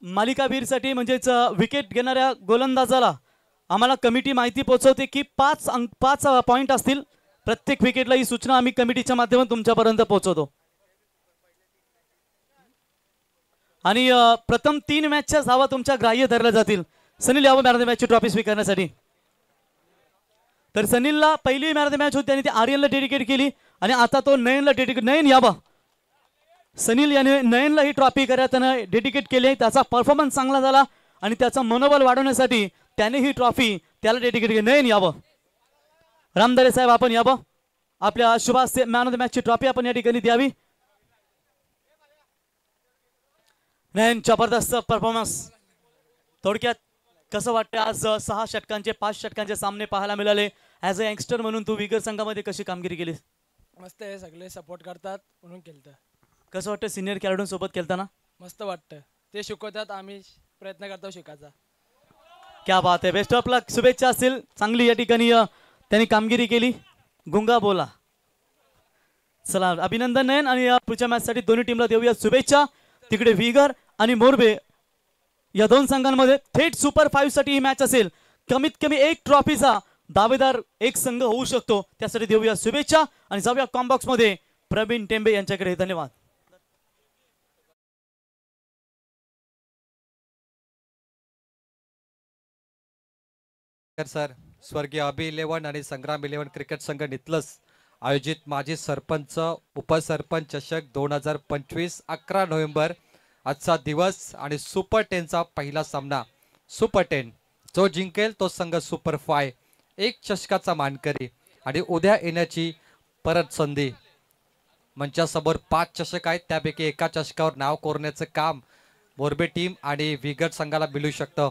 मालिकावीरसाठी म्हणजेच विकेट घेणाऱ्या गोलंदाजाला आम्हाला कमिटी माहिती पोहोचवते की 5 पॉईंट असतील प्रत्येक विकेटला। ही सूचना आम्ही कमिटीच्या माध्यमातून तुमच्यापर्यंत पोहोचवतो। आणि प्रथम 3 मॅचच्या धावा तुमच्या ग्राह्य धरल्या जातील। सनील यावं मॅन ऑफ द मॅचची ट्रॉफी स्वीकारण्यासाठी। तर सनीलला पहिली मॅन ऑफ द मॅच होती आणि ती आर्यनला डेडिकेट केली आणि आता तो नयनला डेडिकेट। नयन यावं। सनील याने नयनला ही ट्रॉफी त्यानं डेडिकेट केली। त्याचा परफॉर्मन्स चांगला झाला आणि त्याचा मनोबल वाढवण्यासाठी त्याने ही ट्रॉफी त्याला डेडिकेट केली। नयन यावं। रामदारे साहेब आपण यावं। आपल्या शुभास मॅन ऑफ द मॅचची ट्रॉफी आपण या ठिकाणी द्यावी। नयन जबरदस्त परफॉर्मन्स। थोडक्यात कसं वाटतं आज 6 षटकांचे 5 षटकांचे सामने पाहायला मिळाले। ॲज अ यंगस्टर म्हणून तू विगर संघामध्ये कशी कामगिरी केली? मस्त आहे, सगळे सपोर्ट करतात म्हणून केलं। कसं वाटतं सिनियर खेळाडूंसोबत खेळताना? मस्त वाटतं, ते शिकवतात, आम्ही प्रयत्न करतो शिकायचा। क्या बात आहे, बेस्ट ऑफ लक, शुभेच्छा असतील। चांगली या ठिकाणी त्यांनी कामगिरी केली। गुंगा बोला। चला अभिनंदन नयन आणि पुढच्या मॅचसाठी दोन्ही टीमला देऊया शुभेच्छा। तिकडे विगर आणि मोरबे या दोन संघांमध्ये थेट सुपर 5 साठी ही मॅच असेल। कमीत कमी एक ट्रॉफीचा दावेदार एक संघ होऊ शकतो, त्यासाठी देऊया शुभेच्छा आणि जाऊया कॉम्बॉक्स मध्ये प्रवीण टेंबे यांच्याकडे। धन्यवाद। सर, स्वर्गीय अभि 11 आणि संग्राम 11 क्रिकेट संघ नितलस आयोजित माजी सरपंच उपसरपंच चषक 2025 11 नोव्हेंबर आजचा दिवस आणि सुपर 10 चा पहिला सामना। सुपर 10 जो जिंकेल तो संघ सुपर 5 एक चषकाचा मानकरी आणि उद्या येण्याची परत संधी। मंचासमोर 5 चषक आहेत, त्यापैकी एका चषकावर नाव कोरण्याचं काम मोरबे टीम आणि विगत संघाला मिळू शकतं।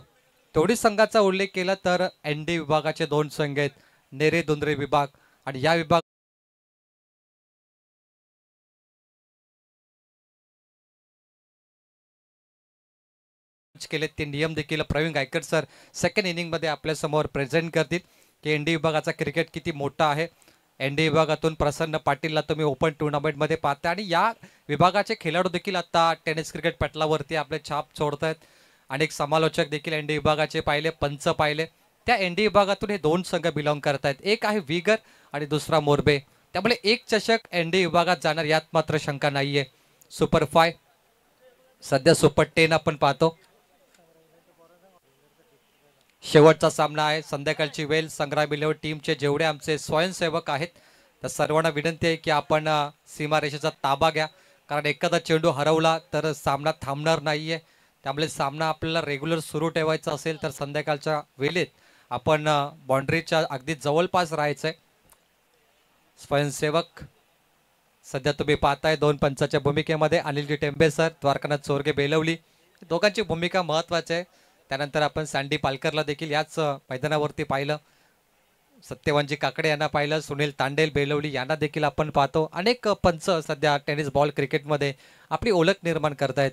तोडी संघाचा उल्लेख केला तर एनडी विभागाचे 2 संघ आहेत, नेरे दुंद्रे विभाग, आणि या विभाग केले ते नियम देखील प्रवीण गायकड सर सेकंड इनिंग मध्ये आपल्या समोर प्रेझेंट करतील की एनडी विभागाचा क्रिकेट किती मोठा आहे। एनडी विभागातून प्रसन्न पाटीलला तुम्ही ओपन टुर्नामेंट मध्ये पाहता आणि या विभागाचे खेळाडू देखील आता टेनिस क्रिकेट पटलावरती आपले छाप सोडतायत। अनेक समालोचक देखील एनडी विभागाचे पाहिले, पंच पाहिले। त्या एनडी विभागातून हे 2 संघ बिलॉंग करतायत, एक आहे विगर आणि दुसरा मोरबे, त्यामुळे एक चषक एनडी विभागात जाणार यात मात्र शंका नाहीये। सुपर 5 सध्या सुपर 10 आपण पाहतो। शेवटचा सामना आहे, संध्याकाळची वेळ। संग्राम 11 टीमचे जेवढे आमचे स्वयंसेवक आहेत त्या सर्वांना विनंती आहे की आपण सीमारेषेचा ताबा घ्या, कारण एखादा चेंडू हरवला तर सामना थांबणार नाहीये। त्यामुळे सामना आपल्याला रेग्युलर सुरू ठेवायचा असेल तर संध्याकाळच्या वेळेत आपण बाउंड्रीच्या अगदी जवळपास राहायचंय। स्वयंसेवक सध्या तुम्ही पाहताय 2 पंचाच्या भूमिकेमध्ये अनिलजी टेंबे सर, द्वारकानाथ चोरगे बेलवली, दोघांची भूमिका महत्वाची आहे। त्यानंतर आपण सँडी पालकरला देखील याच मैदानावरती पाहिलं, सत्यवानजी काकडे यांना पाहिलं, सुनील तांडेल बेलवली यांना देखील आपण पाहतो। अनेक पंच सध्या टेनिस बॉल क्रिकेटमध्ये आपली ओळख निर्माण करतायत।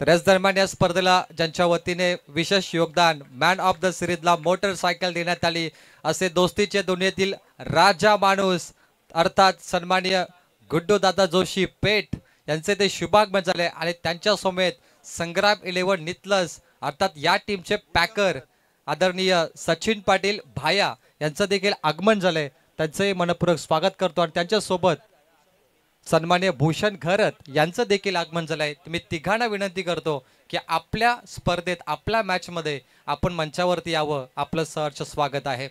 तर याच दरम्यान या स्पर्धेला ज्यांच्या वतीने विशेष योगदान मॅन ऑफ द सिरीजला मोटरसायकल देण्यात आली असे दोस्तीचे दुनियेतील राजा माणूस अर्थात सन्माननीय गुड्डू दादा जोशी पेठ यांचे ते शुभागमन झाले आणि त्यांच्या समेत संग्राम 11 नितलस अर्थात या टीमचे पॅकर आदरणीय सचिन पाटील भाया यांचं देखील आगमन झाले। त्यांचे मनपूर्वक स्वागत करतो आणि त्यांच्या सोबत सन्माननीय भूषण घरत यांचं देखील आगमन झालंय। तुम्ही तिघांना विनंती करतो की आपल्या स्पर्धेत आपल्या मॅच मध्ये आपण मंचावरती यावं, आपलं सहर्ष स्वागत आहे।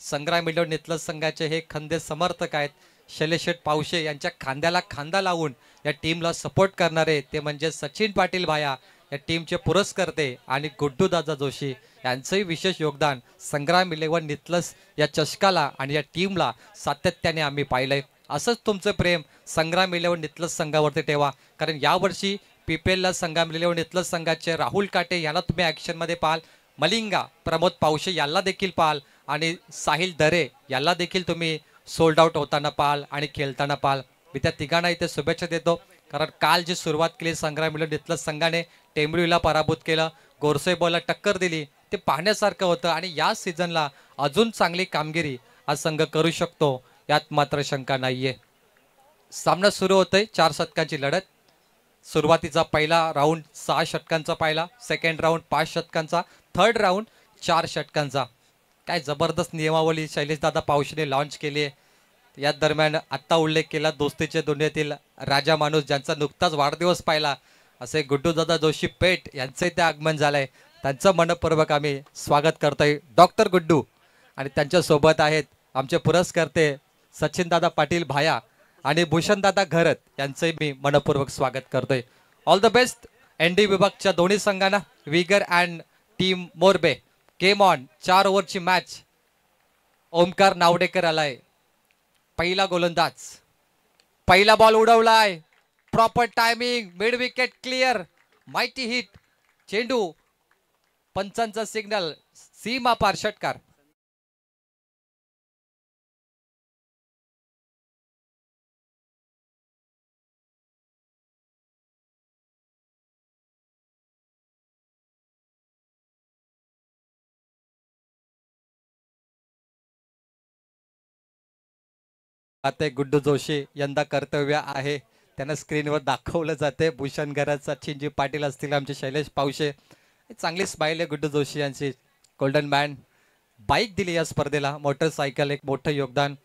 संग्राम 11 नितलस संघाचे हे खंदे समर्थक आहेत, शैलेशेठ पावशे यांच्या खांद्याला खांदा लावून या टीमला सपोर्ट करणारे ते म्हणजे सचिन पाटील भाया, या टीमचे पुरस्कर्ते, आणि गुड्डू दादा जोशी यांचंही विशेष योगदान संग्राम 11 नितलस या चषकाला आणि या टीमला सातत्याने आम्ही पाहिलंय। असंच तुमचं प्रेम संग्राम 11 नितलस संघावरती ठेवा, कारण यावर्षी पीपीएलला संग्राम 11 नितलस संघाचे राहुल काटे यांना तुम्ही ॲक्शनमध्ये पाहाल, मलिंगा प्रमोद पावशे यांना देखील पाहाल आणि साहिल दरे याला देखील तुम्ही सोल्ड आउट होताना पाहाल आणि खेळताना पाहाल। मी त्या तिघांना इथे शुभेच्छा देतो, कारण काल जी सुरुवात केली संग्राम 11 नितलस संघाने टेंबळीला पराभूत केलं, गोरसे बॉलला टक्कर दिली, ते पाहण्यासारखं होतं आणि या सीझनला अजून चांगली कामगिरी हा संघ करू शकतो यात मात्र शंका नाहीये। सामना सुरू होतोय, 4 षटकांची लढत। सुरुवातीचा पहिला राऊंड 6 षटकांचा पाहिला, सेकंड राऊंड 5 षटकांचा, थर्ड राऊंड 4 षटकांचा. काय जबरदस्त नियमावली शैलेश दादा पावशीने लॉन्च केली आहे. या दरम्यान आत्ता उल्लेख केला दोस्तीच्या दुनियेतील राजा माणूस ज्यांचा नुकताच वाढदिवस पाहिला असे गुड्डू दादा जोशी पेठ यांचे इथे आगमन झालंय. त्यांचं मनपूर्वक आम्ही स्वागत करतोय डॉक्टर गुड्डू. आणि त्यांच्या सोबत आहेत आमचे पुरस्कर्ते सचिन दादा पाटील भाया आणि भूषण दादा घरत यांचे मी मनपूर्वक स्वागत करतोय. ऑल द बेस्ट एनडी विभागच्या दोन्ही संघांना. विगर and team Morbe game on. 4 ओव्हरची मॅच. ओमकार नावडेकर आलाय पहिला गोलंदाज. पहिला बॉल उडवलाय, proper timing, mid wicket clear, mighty hit, चेंडू पंचांचा सिग्नल, सीमा पार षटकार. आता गुड्डू जोशी यंदा कर्तव्य आहे त्यांना स्क्रीनवर दाखवलं जाते. भूषण घरात सचिनजी पाटील असतील, आमचे शैलेश पावशे. चांगली स्माईल आहे गुड्डू जोशी यांची. गोल्डन मॅन बाईक दिली या स्पर्धेला, मोटरसायकल एक मोठं योगदान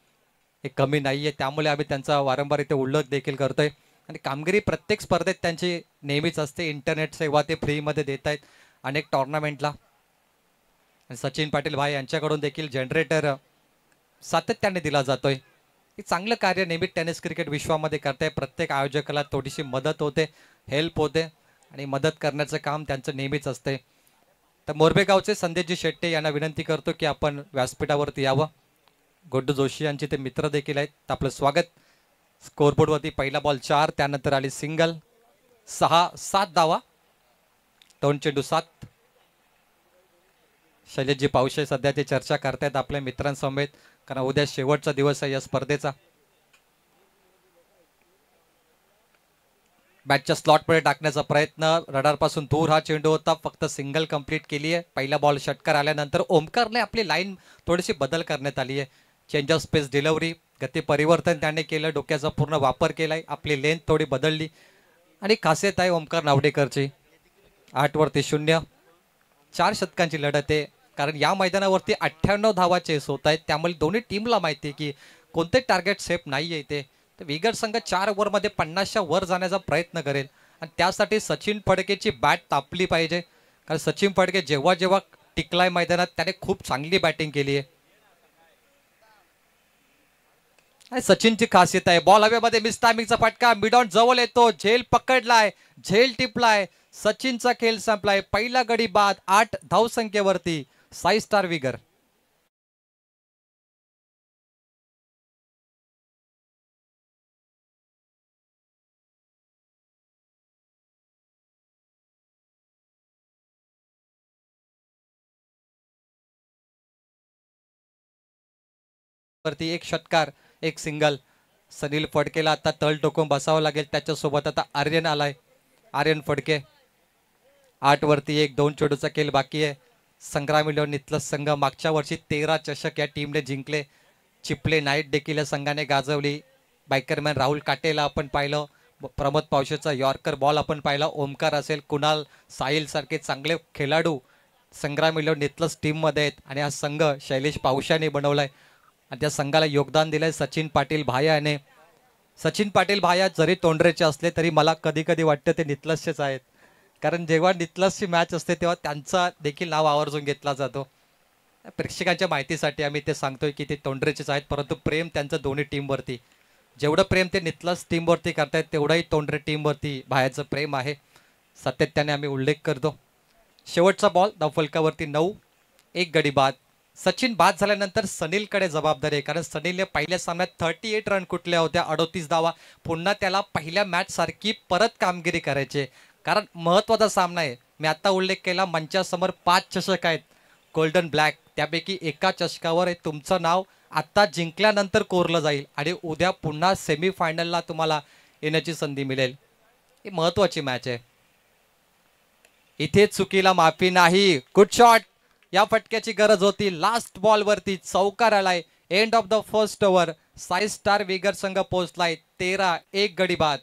हे कमी नाहीये. त्यामुळे आम्ही त्यांचा वारंवार इथे उल्लेख देखील करतोय. आणि कामगिरी प्रत्येक स्पर्धेत त्यांची नेहमीच असते. इंटरनेट सेवा ते फ्रीमध्ये देत आहेत अनेक टॉर्नामेंटला. आणि सचिन पाटील भाई यांच्याकडून देखील जनरेटर सातत्याने दिला जातोय. हे चांगलं कार्य नेहमी टेनिस क्रिकेट विश्वामध्ये करताय. प्रत्येक आयोजकाला थोडीशी मदत होते, हेल्प होते आणि मदत करण्याचं काम त्यांचं नेहमीच असते. तर मोरबेगावचे संदेशजी शेट्टे यांना विनंती करतो की आपण व्यासपीठावरती यावं. गुड्डू जोशी यांचे ते मित्र देखील आहेत. आपलं स्वागत. स्कोरबोर्डवरती पहिला बॉल 4, त्यानंतर आली सिंगल. 6-7 धावा, 2 चेंडू 7. शैलेशजी पावशे सध्या ते चर्चा करतायत आपल्या मित्रांसमेत, कारण उद्या शेवटचा दिवस आहे या स्पर्धेचा. बॅटच्या स्लॉटमध्ये टाकण्याचा प्रयत्न, रडारपासून दूर हा चेंडू होता. फक्त सिंगल कंप्लीट केली आहे. पहिला बॉल षटकार आल्यानंतर ओमकारने आपली लाईन थोडीशी बदल करण्यात आली आहे. चेंज ऑफ स्पेस डिलिव्हरी, गती परिवर्तन त्याने केलं, डोक्याचा पूर्ण वापर केलाय, आपली लेंथ थोडी बदलली आणि खासियत आहे ओमकार नावडेकरची. 8 वरती 0. 4 षटकांची लढत आहे, कारण या मैदानावरती 98 धावा चेस होत आहेत. त्यामुळे दोन्ही टीमला माहिती आहे की कोणते टार्गेट सेफ नाही आहे इथे. तर विगर संघ 4 ओव्हरमध्ये 50च्या वर जाण्याचा प्रयत्न करेल आणि त्यासाठी सचिन फडकेची बॅट तापली पाहिजे. कारण सचिन फडके जेव्हा जेव्हा टिकलाय मैदानात त्याने खूप चांगली बॅटिंग केली आहे. आणि सचिनची खासियत आहे बॉल हवेमध्ये मिस टायमिंगचा फटका, मिड ऑन जवळ येतो, झेल पकडलाय, झेल टिपलाय, सचिनचा खेळ संपलाय. पहिला गडी बाद 8 धावसंख्येवरती 6 स्टार विगर. वरती 1 षटकार 1 सिंगल. सनील फडकेला आता तळ टोकून बसावं लागेल. त्याच्यासोबत आता आर्यन आलाय. आर्यन फडके 8 वरती 1, 2 चेंडूचा खेळ बाकी आहे. संग्राम नितलस संघ मागच्या वर्षी 13 चषक या टीमने जिंकले. चिपले नाईट देखील या संघाने गाजवली. बायकरमॅन राहुल काटेला आपण पाहिलं, प्रमोद पावशेचा यॉर्कर बॉल आपण पाहिला, ओमकार असेल, कुणाल साहिल सारखे चांगले खेळाडू संग्राम नितलस टीममध्ये आहेत. आणि हा संघ शैलेश पावशाने बनवलाय आणि त्या संघाला योगदान दिलंय सचिन पाटील भाया याने. सचिन पाटील भाया जरी तोंडरेचे असले तरी मला कधी कधी वाटतं ते नितलसचेच आहेत, कारण जेव्हा नितलसची मॅच असते तेव्हा त्यांचा देखील नाव आवर्जून घेतला जातो. प्रेक्षकांच्या माहितीसाठी आम्ही ते सांगतोय की ते तोंडरेचेच आहेत, परंतु प्रेम त्यांचं दोन्ही टीमवरती, जेवढं प्रेम ते नितलस टीमवरती करतायत तेवढंही तोंडरे टीमवरती भायाचं प्रेम आहे. सातत्याने आम्ही उल्लेख करतो. शेवटचा बॉल धावफलकावरती 9, 1 गडी बाद. सचिन बाद झाल्यानंतर सनीलकडे जबाबदारी आहे, कारण सनीलने पहिल्या सामन्यात 38 रन कुठल्या होत्या, 38 धावा. पुन्हा त्याला पहिल्या मॅच सारखी परत कामगिरी करायची, कारण महत्वाचा सामना आहे. मी आता उल्लेख केला मंचासमोर 5 चषक आहेत गोल्डन ब्लॅक, त्यापैकी एका चषकावर तुमचं नाव आता जिंकल्यानंतर कोरलं जाईल आणि उद्या पुन्हा सेमीफायनलला तुम्हाला येण्याची संधी मिळेल. ही महत्वाची मॅच आहे. इथे चुकीला माफी नाही. Good shot. या फटक्याची गरज होती. लास्ट बॉल वरती चौकार आलाय. End of the first over. 6 star vigour संघ पोहोचलाय. 13-1 गडी बाद.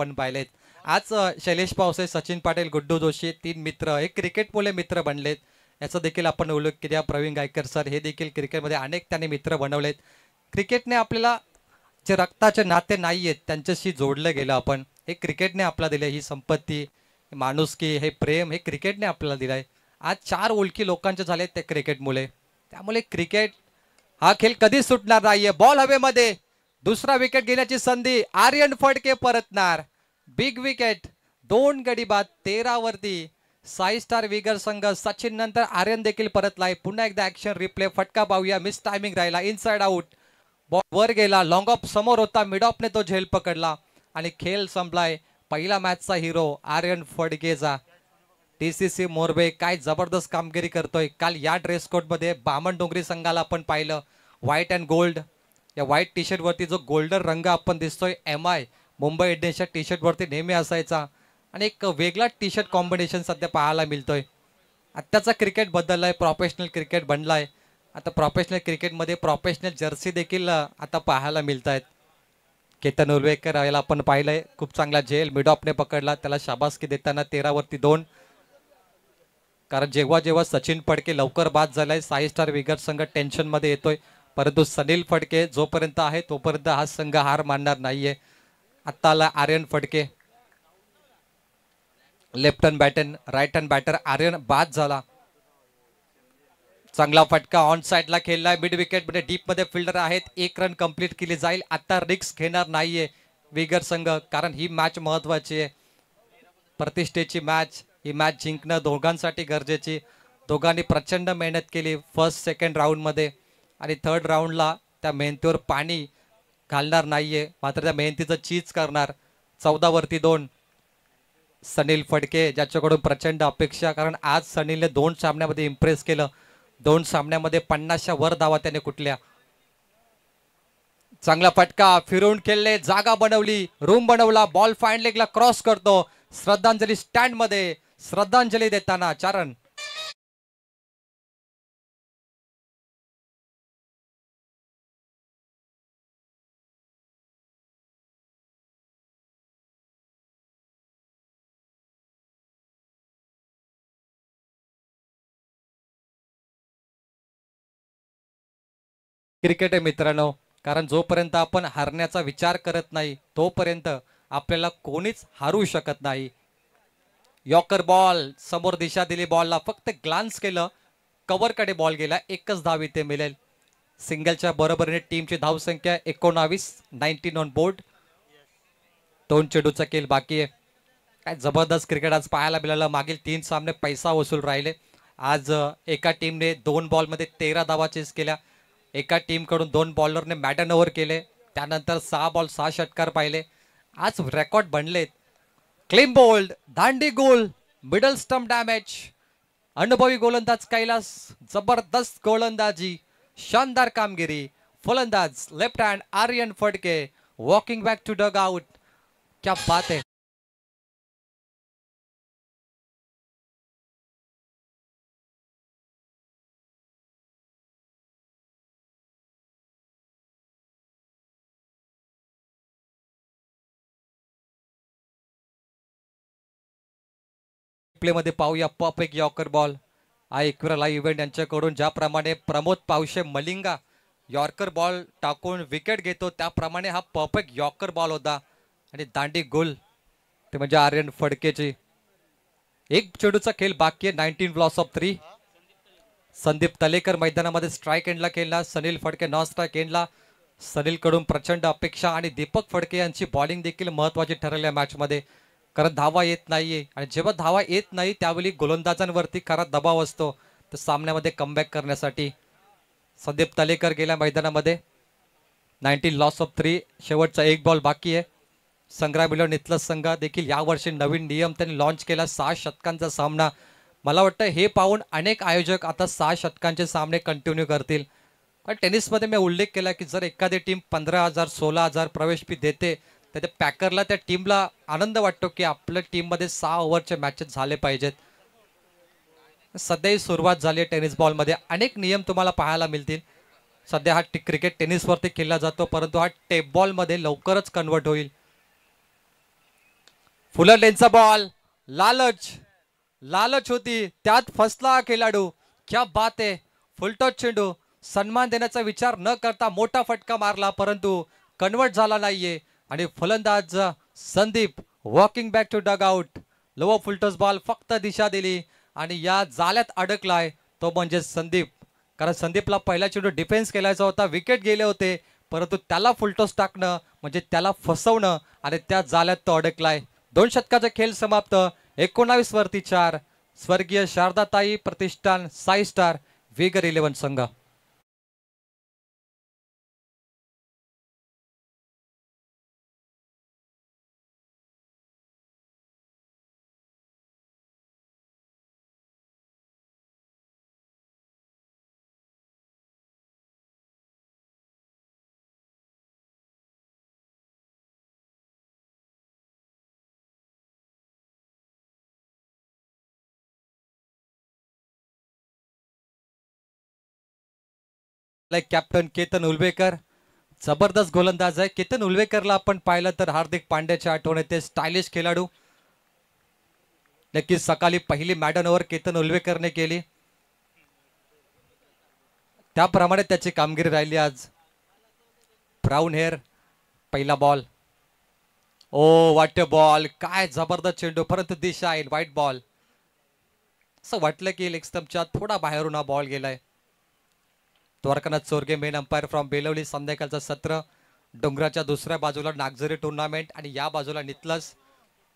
आपण पाहिलेत. आज शैलेश पावसे, सचिन पाटील, गुड्डू जोशी 3 मित्र हे क्रिकेटमुळे मित्र बनलेत. याचा देखील आपण उल्लेख केला. प्रवीण गायकर सर हे देखील क्रिकेटमध्ये अनेक त्यांनी मित्र बनवलेत. क्रिकेटने आपल्याला जे रक्ताचे नाते नाही आहेत त्यांच्याशी जोडलं गेलं. आपण हे क्रिकेटने आपल्याला दिले. ही संपत्ती, माणुसकी, हे प्रेम हे क्रिकेटने आपल्याला दिलं आहे. आज 4 ओळखी लोकांचे झालेत ते क्रिकेटमुळे. त्यामुळे क्रिकेट हा खेळ कधीच सुटणार नाहीये. बॉल हवेमध्ये, दुसरा विकेट घेण्याची संधी, आर्यन फडके परतणार. बिग विकेट, 2 गडी बाद 13 वरती. 6 स्टार विगर संघ. सचिन नंतर आर्यन देखील परतलाय. पुन्हा एकदा ऍक्शन रिप्ले. फटका पाहूया. मिस टायमिंग राहिला. Inside out. बॉल वर गेला. लॉंग ऑफ समोर होता. मिड ऑफने तो झेल पकडला आणि खेळ संपलाय. पहिला मॅचचा हिरो आर्यन फडकेचा. TCC मोरबे काय जबरदस्त कामगिरी करतोय. काल या ड्रेस कोड मध्ये बामण डोंगरी संघाला आपण पाहिलं. व्हाईट अँड गोल्ड, या व्हाईट टी शर्ट वरती जो गोल्डन रंग आपण दिसतोय MI मुंबई इंडियन्सच्या टी शर्ट वरती नेहमी असायचा आणि एक वेगळा टी शर्ट कॉम्बिनेशन सध्या पाहायला मिळतोय. आत्ताचा क्रिकेट बदललाय, प्रोफेशनल क्रिकेट बनलाय. आता प्रोफेशनल क्रिकेटमध्ये प्रोफेशनल जर्सी देखील आता पाहायला मिळत आहेत. केतन उर्वेकर याला आपण पाहिलंय, खूप चांगला झेल मिड ऑफने पकडला. त्याला शाबासकी देताना 13 वरती 2. कारण जेव्हा जेव्हा सचिन फडके लवकर बाद झालाय 6 स्टार विगर संघ टेन्शन मध्ये येतोय. परंतु सनील फडके जोपर्यंत आहे तोपर्यंत हा संघ हार मानणार नाहीये. आता आला Aryan Phadke. Left hand batsman, right hand batter Aryan बाद झाला. चांगला फटका ऑन साइडला खेळलाय. मिड विकेट मध्ये डीप मध्ये फिल्डर आहेत. 1 रन कंप्लीट केली जाईल. आता रिस्क घेणार नाहीये विगर संघ, कारण ही मॅच महत्वाची आहे. प्रतिष्ठेची मॅच. ही मॅच जिंकणं दोघांसाठी गरजेची. दोघांनी प्रचंड मेहनत केली फर्स्ट सेकंड राऊंड मध्ये आणि थर्ड राऊंडला त्या मेहनतीवर पाणी घालणार नाहीये, मात्र त्या मेहनतीचं चीज करणार. 14 वरती 2. सनील फडके ज्याच्याकडून प्रचंड अपेक्षा, कारण आज सनीलने 2 सामन्यामध्ये इम्प्रेस केलं. 2 सामन्यामध्ये 50च्या वर धावा त्याने कुठल्या. चांगला फटका, फिरवून खेळले, जागा बनवली, रूम बनवला. बॉल फाईन लेगला क्रॉस करतो. श्रद्धांजली स्टँड मध्ये, श्रद्धांजली देताना 4 रन. क्रिकेट आहे मित्रांनो, कारण जोपर्यंत आपण हारण्याचा विचार करत नाही तोपर्यंत आपल्याला कोणीच हारू शकत नाही. यॉर्कर बॉल, समोर दिशा दिली बॉलला, फक्त ग्लान्स केलं, कव्हरकडे बॉल गेला. 1च धाव इथे मिळेल. सिंगलच्या बरोबरीने टीमची धावसंख्या 19, 19 ऑन बोर्ड. 2 चेंडूचा खेळ बाकी आहे. काय जबरदस्त क्रिकेट आज पाहायला मिळालं. मागील 3 सामने पैसा वसूल राहिले. आज एका टीमने 2 बॉलमध्ये 13 धावा चेस केल्या. एका टीम कडून 2 बॉलरने मॅडन ओव्हर केले. त्यानंतर 6 बॉल 6 षटकार पाहिले. आज रेकॉर्ड बनलेत. क्लीन बोल्ड, दांडी गोल, मिडल स्टंप डॅमेज. अनुभवी गोलंदाज कैलास, जबरदस्त गोलंदाजी, शानदार कामगिरी. फलंदाज left hand Aryan Phadke, walking back to dugout. क्या बात है. प्ले मध्ये पाहूया परफेक्ट यॉर्कर बॉल. ऐकूया लाईव्ह इव्हेंट यांच्याकडून ज्याप्रमाणे प्रमोद पावशे मलिंगा यॉर्कर बॉल टाकून विकेट घेतो त्याप्रमाणे हा परफेक्ट यॉर्कर बॉल होता आणि दांडी गोल ते म्हणजे आर्यन फडकेची. 1 चेंडूचा खेळ बाकी आहे. 19 लॉस ऑफ 3. संदीप तलेकर मैदानामध्ये स्ट्राईक एंडला खेळला. सनील फडके नॉन स्ट्राईक एंडला. सनील कडून प्रचंड अपेक्षा आणि दीपक फडके यांची बॉलिंग देखील महत्वाची ठरल्या मॅच मध्ये, कारण धावा येत नाहीये आणि जेव्हा धावा येत नाही त्यावेळी गोलंदाजांवरती खरा दबाव असतो तर सामन्यामध्ये कमबॅक करण्यासाठी. संदीप तलेकर गेल्या मैदानामध्ये. 19 लॉस ऑफ 3. शेवटचा 1 बॉल बाकी आहे. संग्राम मिलन इथला संघ देखील यावर्षी नवीन नियम त्यांनी लॉन्च केला. 6 षटकांचा सामना. मला वाटतं हे पाहून अनेक आयोजक आता 6 षटकांचे सामने कंटिन्यू करतील. पण टेनिसमध्ये मी उल्लेख केला की जर एखादी टीम 15,000 16,000 प्रवेश फी देते तर त्या पॅकरला, त्या टीमला आनंद वाटतो की आपल्या टीममध्ये 6 ओव्हरचे मॅचेस झाले पाहिजेत. सध्या ही सुरुवात झाली आहे टेनिस बॉलमध्ये. अनेक नियम तुम्हाला पाहायला मिळतील. सध्या हा क्रिकेट टेनिसवरती खेळला जातो, परंतु हा टेप बॉलमध्ये लवकरच कन्वर्ट होईल. फुलर लेनचा बॉल, लालच लालच होती, त्यात फसला हा खेळाडू. क्या बात आहे, फुलटॉस चेंडू, सन्मान देण्याचा विचार न करता मोठा फटका मारला, परंतु कन्वर्ट झाला नाहीये. आणि फलंदाज Sandeep walking back to dugout. Low full toss ball, फक्त दिशा दिली आणि या जाल्यात अडकलाय तो म्हणजे संदीप. कारण संदीपला पहिला चेंडू डिफेन्स केलायचा होता, विकेट गेले होते, परंतु त्याला फुलटॉस टाकणं म्हणजे त्याला फसवणं आणि त्या जाल्यात तो अडकलाय. 2 षटकाचा खेळ समाप्त. 19 वरती 4. स्वर्गीय शारदाताई प्रतिष्ठान साई स्टार विगर 11 संघ. कॅप्टन केतन उलवेकर जबरदस्त गोलंदाज आहे. केतन उलवेकरला आपण पाहिलं तर हार्दिक पांड्याची आठवण येते, स्टायलिश खेळाडू. नक्कीच सकाळी पहिली मॅडन ओव्हर केतन उलवेकरने केली, त्याप्रमाणे त्याची कामगिरी राहिली आज. ब्राऊन हेअर, पहिला बॉल, ओ वाट बॉल, काय जबरदस्त चेंडू, परंतु दिशा येईल व्हाईट बॉल. असं वाटलं की लेग स्टंपच्या थोडा बाहेरून हा बॉल गेलाय. Dwarkanath Chorge main umpire from Belavali. संध्याकाळचं सत्र, डोंगराच्या दुसऱ्या बाजूला नागझरी टुर्नामेंट आणि या बाजूला नितलस.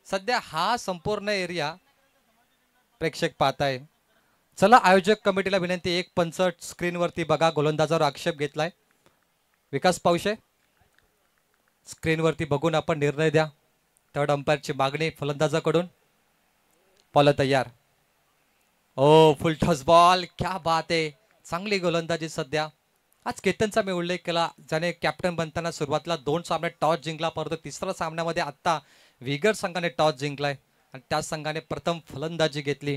सध्या हा संपूर्ण एरिया प्रेक्षक पाहताय. चला आयोजक कमिटीला विनंती, एक पंच स्क्रीनवरती बघा. गोलंदाजावर आक्षेप घेतलाय विकास पावशे, स्क्रीनवरती बघून आपण निर्णय द्या. थर्ड अंपायरची मागणी फलंदाजाकडून. बॉल तयार, ओ फुलटॉस बॉल, क्या बात आहे, चांगली गोलंदाजी सध्या. आज केतनचा मी उल्लेख केला, ज्याने कॅप्टन बनताना सुरुवातीला 2 सामने टॉस जिंकला, परंतु तिसऱ्या सामन्यामध्ये आता विगर संघाने टॉस जिंकलाय आणि त्या संघाने प्रथम फलंदाजी घेतली.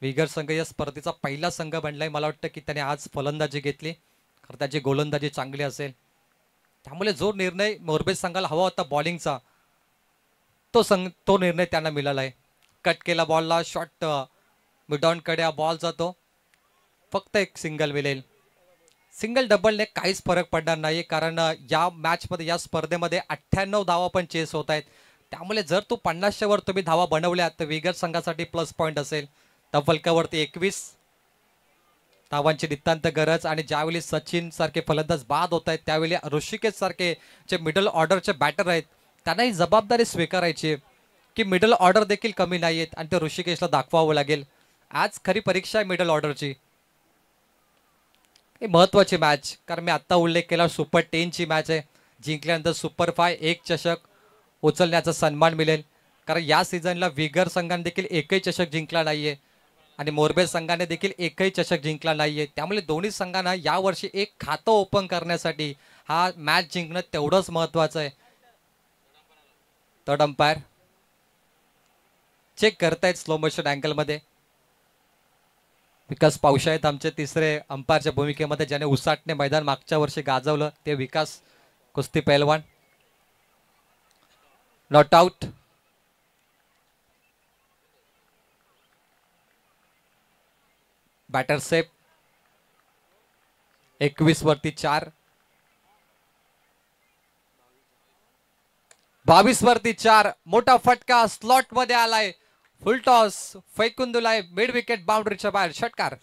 विगर संघ या स्पर्धेचा पहिला संघ बनलाय. मला वाटतं की त्याने आज फलंदाजी घेतली, कारण त्याची गोलंदाजी चांगली असेल. त्यामुळे जो निर्णय मोरबे संघाला हवा होता बॉलिंगचा, तो निर्णय त्यांना मिळालाय. कट केला बॉलला, शॉट मिडॉन कडे हा बॉल जातो, फक्त एक सिंगल मिळेल. सिंगल डबलने काहीच फरक पडणार नाही, कारण या मॅचमध्ये या स्पर्धेमध्ये 98 धावा पण चेस होत आहेत. त्यामुळे जर तू 50च्या वर तुम्ही धावा बनवल्या तर विगर संघासाठी प्लस पॉईंट असेल. त्या फलकावरती 21 धावांची नितांत गरज. आणि ज्यावेळी सचिन सारखे फलंदाज बाद होत आहेत, त्यावेळी ऋषिकेश सारखे जे मिडल ऑर्डरचे बॅटर आहेत त्यांना ही जबाबदारी स्वीकारायची की मिडल ऑर्डर देखील कमी नाही आहेत आणि ते ऋषिकेशला दाखवावं लागेल. आज खरी परीक्षा आहे मिडल ऑर्डरची. ही महत्वाची मॅच, कारण मी आत्ता उल्लेख केला सुपर 10ची मॅच आहे. जिंकल्यानंतर सुपर 5 एक चषक उचलण्याचा सन्मान मिळेल, कारण या सीझनला विगर संघाने देखील एकही चषक जिंकला नाहीये आणि मोरबे संघाने देखील एकही चषक जिंकला नाहीये. त्यामुळे दोन्ही संघांना यावर्षी एक खातं ओपन करण्यासाठी हा मॅच जिंकणं तेवढंच महत्वाचं आहे. थर्ड अंपायर चेक करतायत स्लो मोशन अँगलमध्ये. विकास पावशे आहेत आमचे तिसरे अंपायरच्या भूमिकेमध्ये, ज्याने उसाटणे मैदान मागच्या वर्षी गाजवलं, ते विकास कुस्ती पैलवान. Not out. Batter safe. 21 वरती 4. 22 वरती 4. मोठा फटका स्लॉट मध्ये आलाय. फुल टॉस फेकून दिलाय मिड विकेट बाउंड्रीच्या बाहेर. षटकार.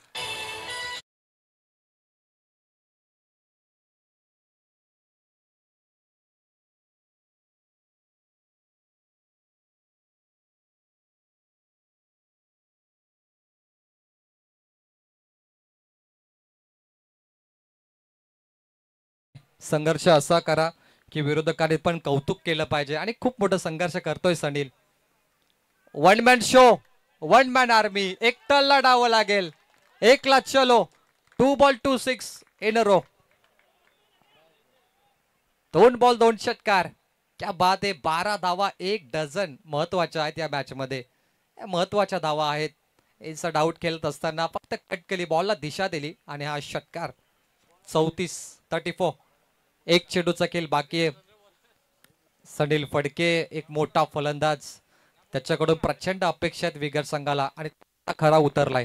संघर्ष असा करा की विरोधकांनी पण कौतुक केलं पाहिजे आणि खूप मोठा संघर्ष करतोय Sanil. One man show, one man army. एकट्याला डावं लागेल, एकला चलो. 2 बॉल 2 6 इन रो. 2 बॉल 2 षटकार. क्या बात आहे. 12 धावा, 1 डझन महत्वाच्या आहेत या मॅच मध्ये. महत्वाच्या धावा आहेत. इनसाइड आउट खेळत असताना फक्त कट केली, बॉलला दिशा दिली आणि हा षटकार. 34 34. एक चेंडूचा खेळ बाकी आहे. सनील फडके एक मोठा फलंदाज, त्याच्याकडून प्रचंड अपेक्षा आहेत विगर संघाला आणि खरा उतरलाय.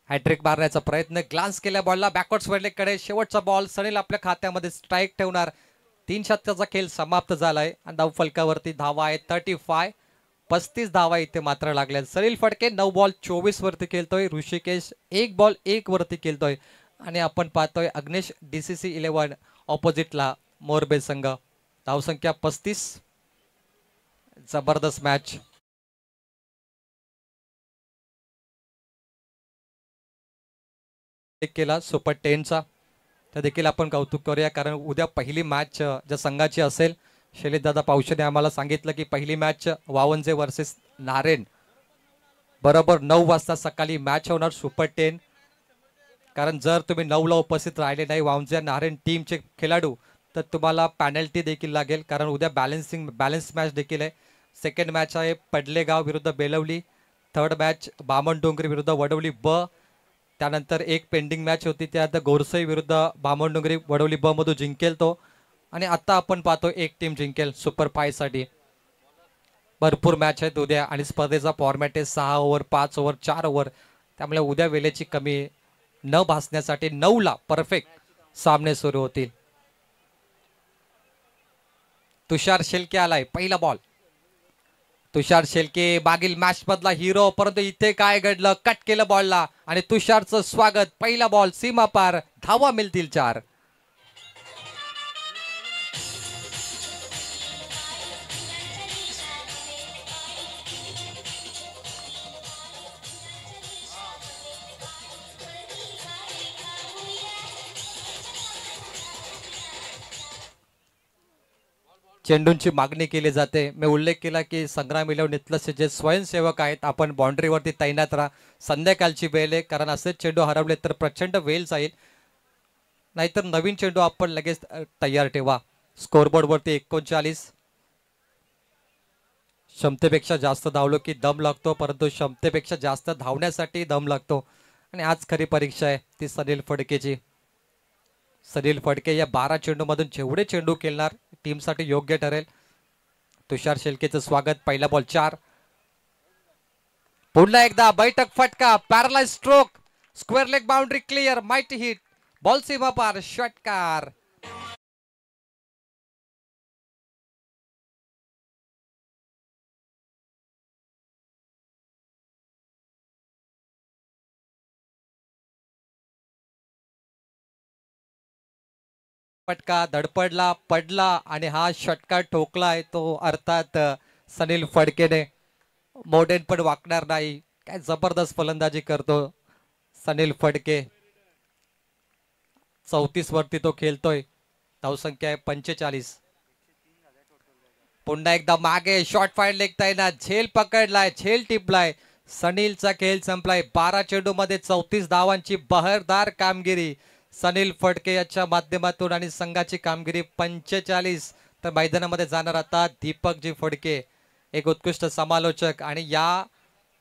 हॅट्रिक मारण्याचा प्रयत्न, ग्लान्स केल्या बॉलला बॅकवर्ड कडे, शेवटचा बॉल सनील आपल्या खात्यामध्ये स्ट्राईक ठेवणार. 3 षटकाचा खेळ समाप्त झालाय आणि धावफलकावरती धावा आहे 35 धावा इथे मात्र लागल्या. सनील फडके 9 बॉल 24 वरती खेळतोय, ऋषिकेश 1 बॉल 1 वरती खेळतोय आणि आपण पाहतोय अग्नेश DCC 11 ऑपोजिटला मोरबे संघ. धावसंख्या 35. जबरदस्त मॅच. केला सुपर 10चा, तर देखील आपण कौतुक करूया कारण उद्या पहिली मॅच ज्या संघाची असेल, शैलेश दादा पावशेने आम्हाला सांगितलं की पहिली मॅच वावंजे वर्सेस नारेन, बरोबर 9 वाजता सकाळी मॅच होणार सुपर 10. कारण जर तुम्ही 9ला उपस्थित राहिले नाही वावंजे नारेन टीमचे खेळाडू तर तुम्हाला पॅनल्टी देखील लागेल, कारण उद्या बॅलन्स मॅच देखील आहे. सेकंड मॅच आहे पडलेगाव विरुद्ध बेलवली, थर्ड मॅच बामणडोंगरी विरुद्ध वडवली ब, त्यानंतर एक पेंडिंग मॅच होती त्यात गोरसई विरुद्ध बामणडोंगरी वडवली ब मधून जिंकेल तो, आणि आता आपण पाहतो एक टीम जिंकेल सुपर 5 साठी. भरपूर मॅच आहेत उद्या आणि स्पर्धेचा फॉर्मॅट आहे 6 ओव्हर 5 ओव्हर 4 ओव्हर, त्यामुळे उद्या वेळेची कमी न भासण्यासाठी 9ला परफेक्ट सामने सुरू होतील. तुषार शेलके आलाय, पहिला बॉल. तुषार शेलके मागील मॅच मधला हिरो, परंतु इथे काय घडलं, कट केलं बॉलला आणि तुषारचं स्वागत. पहिला बॉल सीमा पार, धावा मिळतील 4. चेंडूंची मागणी केली जाते. मी उल्लेख केला की संग्राम 11 इथलचे जे स्वयंसेवक आहेत आपण बाउंड्रीवरती तैनात राहा. संध्याकाळची वेळ आहे, कारण असेच चेंडू हरवले तर प्रचंड वेळ जाईल, नाहीतर नवीन चेंडू आपण लगेच तयार ठेवा. स्कोरबोर्डवरती 39. क्षमतेपेक्षा जास्त धावलो की दम लागतो, परंतु क्षमतेपेक्षा जास्त धावण्यासाठी दम लागतो आणि आज खरी परीक्षा आहे ती सनील फडकेची. सनील फडके या 12 चेंडूमधून जेवढे चेंडू खेळणार टीमसाठी योग्य ठरेल. तुषार शेलकेचं स्वागत. पहिला बॉल 4. पुन्हा एकदा बैठक फटका, paralyse stroke, square leg boundary clear, mighty hit, ball सीमा पार, षटकार. फटका धडपडला, पडला आणि हा षटकार ठोकलाय तो अर्थात सनील फडकेने. मोडेन पण वाकणार नाही. काय जबरदस्त फलंदाजी करतो सनील फडके. 34 वरती तो खेळतोय. धावसंख्या आहे 45. पुन्हा एकदा मागे शॉर्ट फायर लेगताय ना, झेल पकडलाय, झेल टिपलाय. सनीलचा खेळ संपलाय. 12 चेंडू मध्ये 34 धावांची बहरदार कामगिरी सनील फडके याच्या माध्यमातून आणि संघाची कामगिरी 45. तर मैदानामध्ये जाणार आता दीपकजी फडके, एक उत्कृष्ट समालोचक, आणि या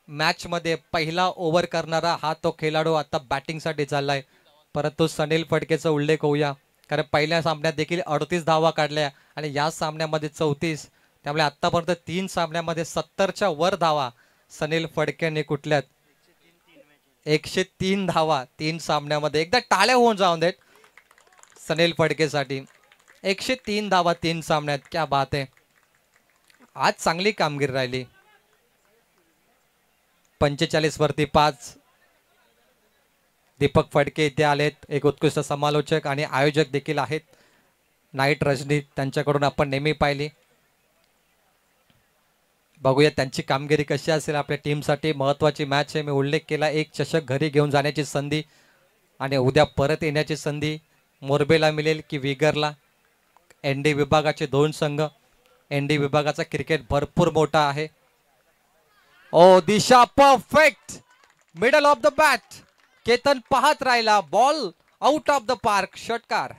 मॅच मध्ये पहिला ओव्हर करणारा हा तो खेळाडू आता बॅटिंग साठी चाललाय. परंतु सनील फडकेचा उल्लेख होऊया, कारण पहिल्या सामन्यात देखील 38 धावा काढल्या आणि या सामन्यामध्ये 34. त्यामुळे आतापर्यंत 3 सामन्यामध्ये 70च्या वर धावा सनील फडकेने कुठल्यात. 103 धावा 3 सामन्यामध्ये. एकदा टाळ्या होऊन जाऊन देत सनील फडकेसाठी. 103 धावा 3 सामन्यात, क्या बात आहे. आज चांगली कामगिरी राहिली. 45 वरती 5. दीपक फडके इथे आलेत, एक उत्कृष्ट समालोचक आणि आयोजक देखील आहेत. नाईट रजनी त्यांच्याकडून आपण नेहमी पाहिली. बघूया त्यांची कामगिरी कशी असेल. आपल्या टीमसाठी महत्वाची मॅच आहे. मी उल्लेख केला, एक चषक घरी घेऊन जाण्याची संधी आणि उद्या परत येण्याची संधी मोरबेला मिळेल की विगरला. एनडी विभागाचे 2 संघ. एनडी विभागाचा क्रिकेट भरपूर मोठा आहे. ओ दिशा perfect, middle of the bat. Ketan पाहत राहिला, ball out of the park, षटकार.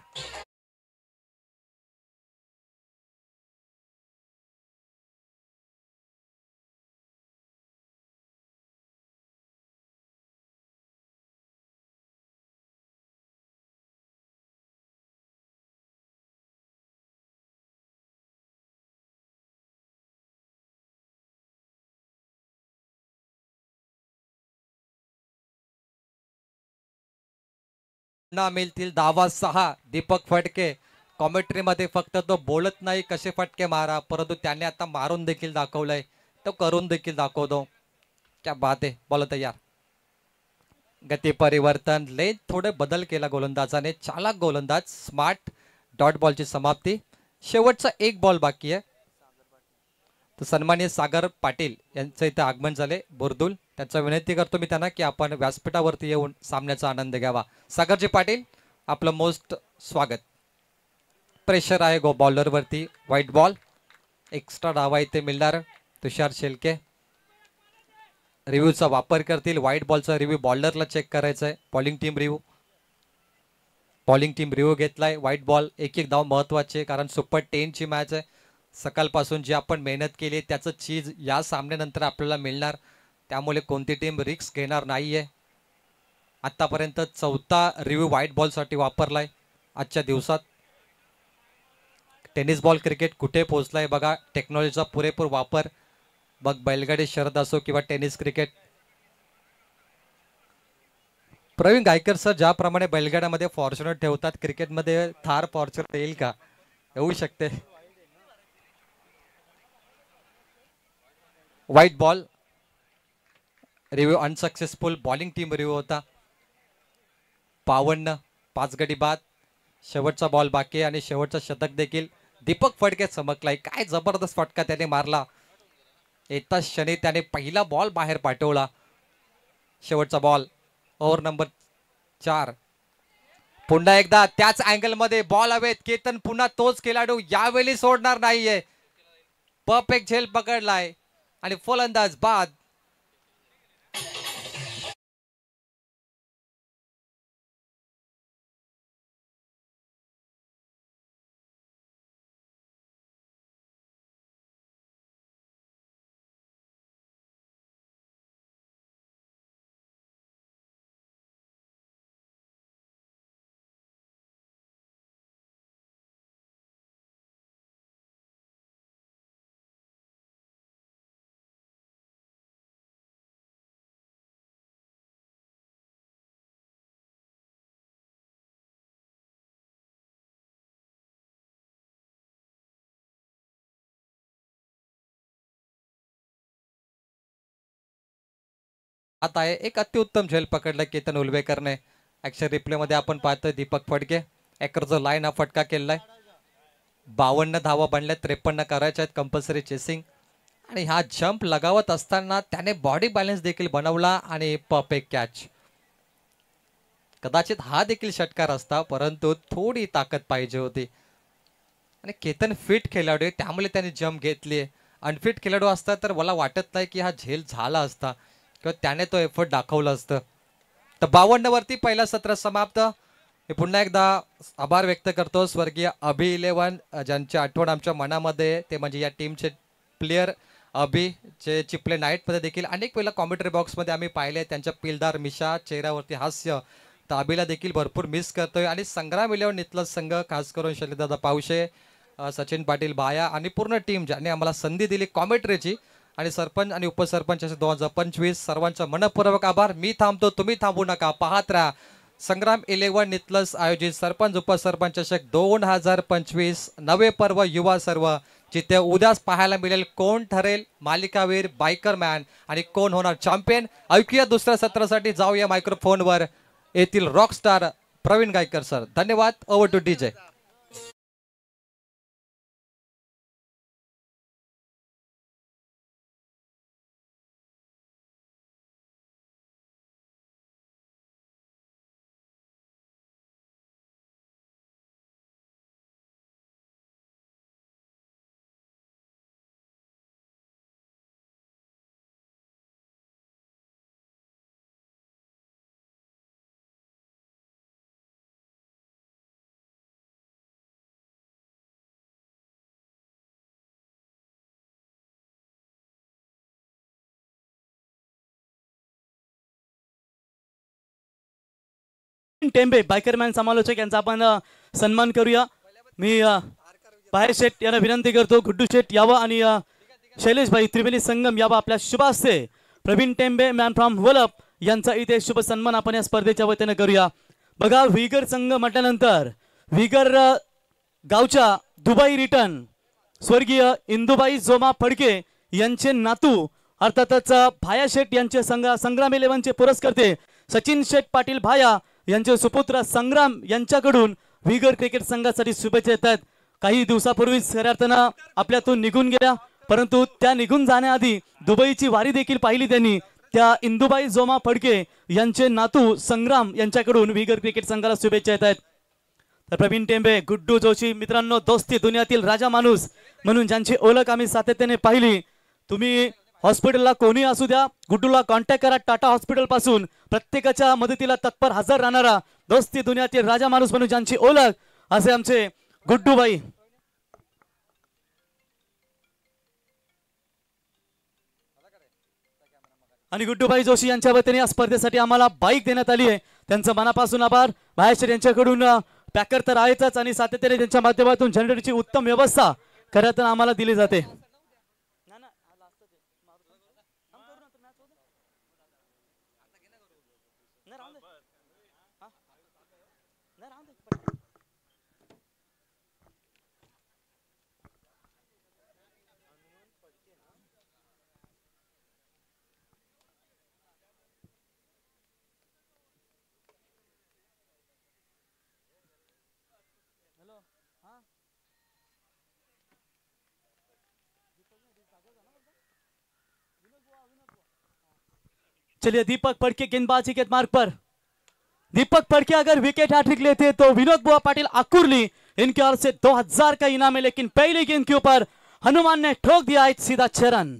पुन्हा मिळतील धावा 6. दीपक फटके कॉमेंट्री मध्ये फक्त तो बोलत नाही कसे फटके मारा, परंतु त्याने आता मारून देखील दाखवलंय, तो करून देखील दाखवतो. क्या बात आहे. बॉल तयार. गती परिवर्तन लेन थोडे बदल केला गोलंदाजाने. चालाक गोलंदाज स्मार्ट. डॉट बॉलची समाप्ती. शेवटचा एक बॉल बाकी आहे. तर सन्माननीय सागर पाटील यांचं इथे आगमन झाले बुरदुल. त्यांचा विनंती करतो मी त्यांना की आपण व्यासपीठावरती येऊन सामन्याचा आनंद घ्यावा. सागरजी पाटील आपलं मोस्ट स्वागत. प्रेशर आहे गो बॉलरवरती. Wide ball. एक्स्ट्रा डावा इथे मिळणार. तुषार शेलके रिव्ह्यूचा वापर करतील. व्हाईट बॉलचा रिव्ह्यू बॉलरला चेक करायचा आहे. बॉलिंग टीम रिव्ह्यू घेतलाय. White ball. एक एक धाव महत्वाचे, कारण सुपर 10 ची मॅच आहे. सकाळपासून जी आपण मेहनत केली त्याचं चीज या सामन्यानंतर आपल्याला मिळणार, त्यामुळे कोणती टीम रिस्क घेणार नाहीये. आतापर्यंत 4था रिव्ह्यू व्हाईट बॉलसाठी वापरलाय आजच्या दिवसात. टेनिस बॉल क्रिकेट कुठे पोहोचलाय बघा. टेक्नॉलॉजीचा पुरेपूर वापर. बघ बैलगाडी शर्यत असो किंवा tennis cricket. Praveen Gaikar sir ज्याप्रमाणे बैलगाड्यामध्ये फॉर्च्युनर ठेवतात, क्रिकेटमध्ये थार फॉर्च्युनर येईल का? येऊ शकते. White ball. Review unsuccessful. Bowling team review होता. 52. 5 गडी बाद. शेवटचा बॉल बाकी आणि शेवटचा शतक देखील दीपक फटके चमकलाय. काय जबरदस्त फटका त्याने मारला. येताच क्षणी त्याने पहिला बॉल बाहेर पाठवला. शेवटचा बॉल. Over number 4. पुन्हा एकदा त्याच अँगल मध्ये बॉल हवेत. केतन पुन्हा तोच खेळाडू यावेळी सोडणार नाहीये. परफेक्ट झेल पकडलाय आणि फलंदाज बाद. आता आहे एक अतिउत्तम झेल पकडला केतन उलवेकरने. ऍक्शन रिप्ले मध्ये आपण पाहतोय दीपक फटके एकरचा लाईन हा फटका केलाय. 52 धावा बनल्या. 53 करायच्या आहेत. Compulsory chasing. आणि हा जंप लगावत असताना त्याने बॉडी बॅलन्स देखील बनवला आणि परफेक्ट कॅच. कदाचित हा देखील षटकार असता, परंतु थोडी ताकद पाहिजे होती. आणि केतन फिट खेळाडू आहे त्यामुळे त्याने जंप घेतली. अनफिट खेळाडू असता तर मला वाटत नाही की हा झेल झाला असता किंवा त्याने तो एफर्ट दाखवला असतं. तर 52 वरती पहिला सत्र समाप्त. मी पुन्हा एकदा आभार व्यक्त करतो स्वर्गीय अभि 11 ज्यांची आठवण आमच्या मनामध्ये. ते म्हणजे या टीमचे प्लेयर अभि जे चिपले नाईटमध्ये देखील अनेक वेळेला कॉमेंट्री बॉक्समध्ये आम्ही पाहिले. त्यांच्या पिलदार मिशा, चेहऱ्यावरती हास्य. तर अभिला देखील भरपूर मिस करतोय. आणि संग्राम 11 नितलं संघ, खास करून शैलेशदादा पावशे, सचिन पाटील बाया आणि पूर्ण टीम ज्यांनी आम्हाला संधी दिली कॉमेंट्रीची, आणि सरपंच आणि उपसरपंच 2025 सर्वांचा मनपूर्वक आभार. मी थांबतो, तुम्ही थांबू नका. पाहत राहा संग्राम 11 नितलस आयोजित सरपंच उपसरपंच चषक 2025 नवे पर्व युवा सर्व, जिथे उद्याच पाहायला मिळेल कोण ठरेल मालिकावीर बायकर मॅन आणि कोण होणार चॅम्पियन. ऐकूया दुसऱ्या सत्रासाठी. जाऊया मायक्रोफोनवर. येथील रॉकस्टार प्रवीण गायकर सर. धन्यवाद. Over to DJ. टेंबे बायकरमॅन समालोचक यांचा आपण सन्मान करूया. मी बाहेर शेठ यांना विनंती करतो गुड्डू शेठ यावं आणि शैलेश भाई त्रिवेणी संगम यावं आपल्या शुभ हस्ते. प्रवीण टेंबे मॅन फ्रॉम वलप यांचा इथे शुभ सन्मान आपण या स्पर्धेच्या वतीने करूया. बघा विगर संघ म्हटल्यानंतर विगर गावच्या दुबई रिटर्न स्वर्गीय इंदुबाई जोमा फडके यांचे नातू अर्थातच भाया शेठ यांचे संग्राम 11चे पुरस्कर्ते सचिन शेठ पाटील भाया यांचे सुपुत्र संग्राम यांच्याकडून विगर क्रिकेट संघासाठी शुभेच्छा येतात. काही दिवसापूर्वीच खऱ्या अर्थानं आपल्यातून निघून गेल्या, परंतु त्या निघून जाण्याआधी दुबईची वारी देखील पाहिली त्यांनी. त्या इंदुबाई जोमा फडके यांचे नातू संग्राम यांच्याकडून विगर क्रिकेट संघाला शुभेच्छा येत आहेत. तर प्रवीण टेंबे, गुड्डू जोशी मित्रांनो, दोस्ती दुनियातील राजा माणूस म्हणून ज्यांची ओळख आम्ही सातत्याने पाहिली. तुम्ही हॉस्पिटलला कोणी असू द्या, गुड्डूला कॉन्टॅक्ट करा. टाटा हॉस्पिटल पासून प्रत्येकाच्या मदतीला तत्पर हजर राहणारा दोस्ती दुनियातील राजा माणूस म्हणून ज्यांची ओळख असे आमचे गुड्डूबाई. आणि गुड्डूबाई जोशी यांच्या वतीने या स्पर्धेसाठी आम्हाला बाईक देण्यात आली आहे. त्यांचं मनापासून आभार. बाहेर यांच्याकडून पॅकर तर आहेतच आणि सातत्याने त्यांच्या माध्यमातून जनरेटरची उत्तम व्यवस्था खरं तर आम्हाला दिली जाते. चलिए दीपक फड़के गेंदबाजी के मार्ग पर. दीपक फड़के अगर विकेट हैट्रिक लेते तो विनोद बुआ पाटिल आकुरली इनके ओर से 2000 का इनाम है, लेकिन पहली गेंद के ऊपर हनुमान ने ठोक दिया एक सीधा 6 रन.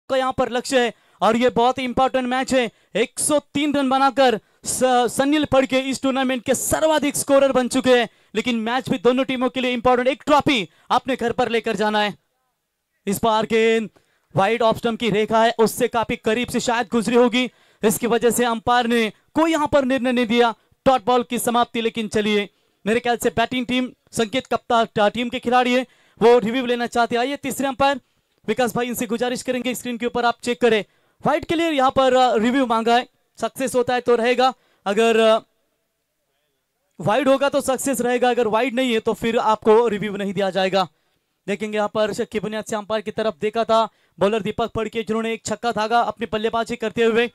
का यहां पर लक्ष्य है और ये बहुत ही इंपॉर्टेंट मैच है. 103 रन बनाकर सनील फड़के इस टूर्नामेंट के सर्वाधिक स्कोरर बन चुके हैं, लेकिन मैच भी दोनों टीमों के लिए इंपॉर्टेंट. एक ट्रॉफी अपने घर पर लेकर जाना है. इस बार गेंद वाइड ऑफ स्टंप की रेखा है उससे काफी करीब से शायद गुजरी होगी, इसकी वजह से अंपायर ने कोई यहां पर निर्णय नहीं दिया. डॉट बॉल की समाप्ति. लेकिन चलिए मेरे ख्याल से बैटिंग टीम संकेत कप्तान टीम के खिलाड़ी है वो रिव्यू लेना चाहते हैं. आइए तीसरे अंपायर विकास भाई, इनसे गुजारिश करेंगे स्क्रीन के ऊपर आप चेक करें. वाइड के लिए यहां पर रिव्यू मांगा है. सक्सेस होता है तो रहेगा, अगर वाइड होगा तो सक्सेस रहेगा, अगर वाइड नहीं है तो फिर आपको रिव्यू नहीं दिया जाएगा. देखेंगे यहां पर शक की बुनियाद से अंपायर की तरफ देखा था बॉलर दीपक फड़के जिन्होंने एक छक्का धागा अपनी बल्लेबाजी करते हुए.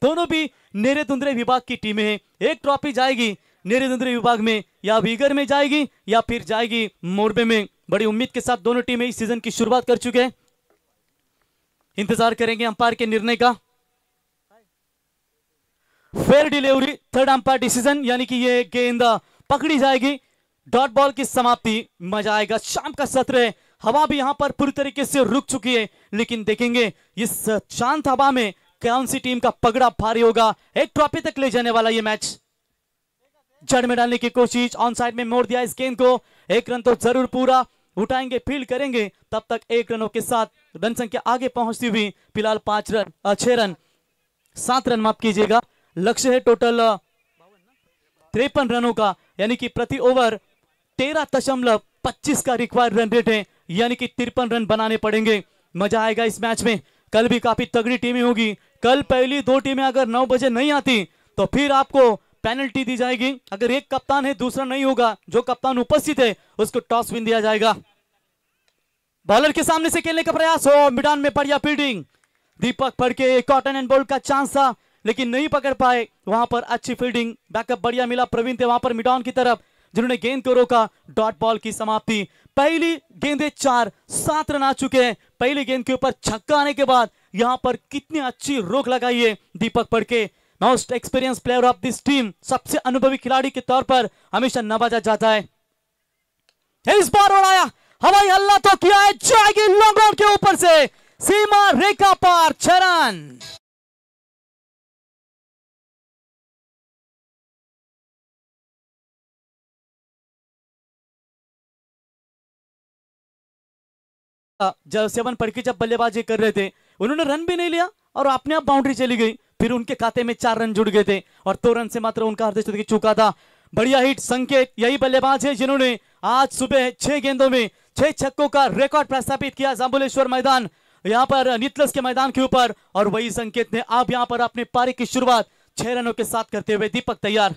दोनों भी नेरे धुंधरे विभाग की टीमें हैं. एक ट्रॉफी जाएगी नेरे धुंधरे विभाग में या विगर में जाएगी या फिर जाएगी मोरबे में. बड़ी उम्मीद के साथ दोनों टीमें इस सीजन की शुरुआत कर चुके हैं. इंतजार करेंगे अंपायर के निर्णय का. Fair delivery third umpire decision, यानी कि ये गेंद पकड़ी जाएगी. डॉट बॉल की समाप्ति. मजा आएगा. शाम का सत्र है, हवा भी यहां पर पूरी तरीके से रुक चुकी है, लेकिन देखेंगे इस शांत हवा में कौन सी टीम का पगड़ा भारी होगा. एक ट्रॉफी तक ले जाने वाला ये मैच. जड़ में डालने की कोशिश, ऑन साइड में मोड़ दिया इस गेंद को. एक रन तो जरूर पूरा उठाएंगे, फील्ड करेंगे, तब तक 1 रनों के साथ रन संख्या आगे पहुंचती हुई फिलहाल 6 रन 7 रन माफ कीजिएगा. लक्ष्य है टोटल 53 रनों का, यानी कि प्रति ओवर 13.25 का रिक्वायर्ड रन रेट है, यानी कि 53 रन बनाने पड़ेंगे. मजा आएगा इस मैच में. कल भी काफी तगड़ी टीमें होगी. कल पहली 2 टीमें अगर 9 बजे नहीं आती तो फिर आपको पेनल्टी दी जाएगी. अगर एक कप्तान है दूसरा नहीं होगा, जो कप्तान उपस्थित है उसको टॉस विन दिया जाएगा. बॉलर के सामने से खेलने का प्रयास हो, मैदान में बढ़िया fielding. Deepak Phadke caught and bowled का चांस था लेकिन नहीं पकड़ पाए. वहां पर अच्छी फील्डिंग, बैकअप बढ़िया मिला. प्रवीण थे वहां पर मिडाउन की तरफ जिन्होंने गेंद को रोका. डॉट बॉल की समाप्ति. पहली गेंदे 4 7 रन आ चुके हैं. पहली गेंद के ऊपर छक्का आने के बाद यहां पर कितनी अच्छी रोक लगाई है Deepak Phadke. Most experience player of this team, सबसे अनुभवी खिलाड़ी के तौर पर हमेशा नवाजा जाता है. इस बार उड़ाया, हवाई हल्ला तो किया है, जाएगी लॉन्ग ऑन के ऊपर से सीमा रेखा पार. 6 रन. जब 7 फड़के जब बल्लेबाजी कर रहे थे उन्होंने रन भी नहीं लिया और अपने आप बाउंड्री चली गई. फिर उनके खाते में 4 रन जुड़ गए थे और 2 रन से मात्र उनका अर्धशतक चूका था. बढ़िया हिट संकेत यही बल्लेबाज है जिन्होंने आज सुबह 6 गेंदों में 6 छक्कों का रिकॉर्ड प्रस्थापित किया जांबुलेश्वर मैदान यहां पर नितलस के मैदान के ऊपर। और वही संकेत ने अब यहां पर अपने पारी की शुरुआत 6 रनों के साथ करते हुए। दीपक तैयार,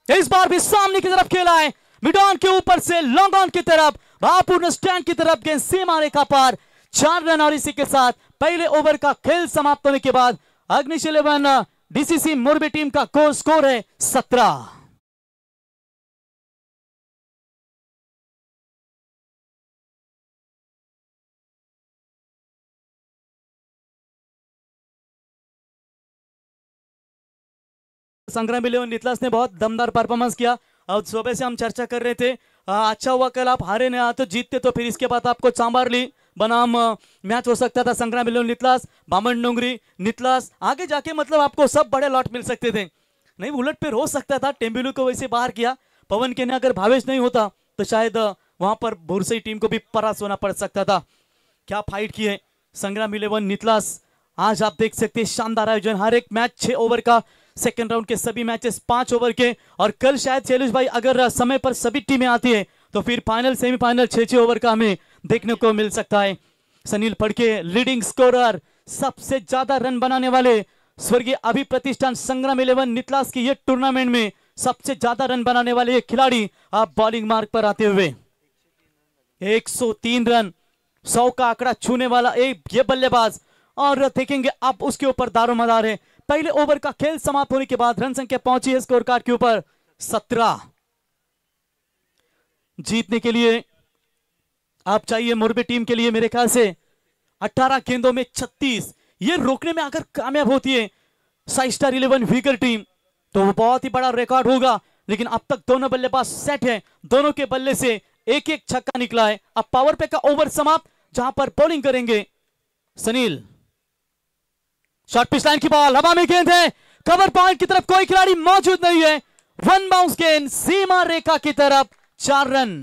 इस बार भी सामने की तरफ खेला है, मिड ऑन के ऊपर से लॉन्ग ऑन की तरफ, भावपूर्ण स्टैंड की तरफ, गेंद सीमा रेखा पार, 4 रन। और इसी के साथ पहले ओवर का खेल समाप्त होने के बाद अग्निश 11 डीसीसी मोरबी टीम का स्कोर है 17। संग्राम 11 नितलास ने बहुत दमदार परफॉर्मेंस किया और सुबह से हम चर्चा कर रहे थे अच्छा हुआ कल आप हारे नहीं तो जीतते तो फिर इसके बाद आपको चांबारली बनाम मैच हो सकता था। संग्राम 11 नितलास, बामन डोंगरी नितलास, आगे जाके मतलब आपको सब बड़े लॉट मिल सकते थे। नहीं उलट पे हो सकता था, टेम्बिलू को वैसे बाहर किया, पवन के ने अगर भावेश नहीं होता तो शायद वहां पर भोरसई टीम को भी परास्त होना पड़ सकता था। क्या फाइट की है संग्राम 11 नितलास, आज आप देख सकते हैं शानदार आयोजन। हर एक मैच 6 ओवर का, सेकंड राउंड के सभी मैचेस 5 ओवर के, और कल शायद शैलेश भाई अगर समय पर सभी टीमें आती है तो फिर फाइनल सेमीफाइनल 6-6 ओवर का हमें देखने को मिल सकता है। सनील फड़के लीडिंग स्कोरर, सबसे ज्यादा रन बनाने वाले स्वर्गीय अभी प्रतिष्ठान संग्राम 11 नितलास की ये टूर्नामेंट में सबसे ज्यादा रन बनाने वाले ये खिलाड़ी आप बॉलिंग मार्ग पर आते हुए 103 रन, 100 का आंकड़ा छूने वाला एक ये बल्लेबाज। और देखेंगे अब उसके ऊपर दारोमदार है। पहले ओवर का खेल समाप्त होने के बाद रन संख्या पहुंची है स्कोर कार्ड के ऊपर 17। जीतने के लिए आप चाहिए मोरबी टीम के लिए मेरे ख्याल से 18 गेंदों में 36, ये रोकने में अगर कामयाब होती है साई स्टार 11 विगर टीम तो वो बहुत ही बड़ा रिकॉर्ड होगा। लेकिन अब तक दोनों बल्लेबाज सेट हैं, दोनों के बल्ले से एक एक छक्का निकला है। अब पावर प्ले का ओवर समाप्त जहां पर बॉलिंग करेंगे सनील। शॉर्ट पिच लाइन की बॉल, हवा में गेंद है, कवर पॉइंट की तरफ कोई खिलाड़ी मौजूद नहीं है, वन बाउंस गेंद सीमा रेखा की तरफ, 4 रन।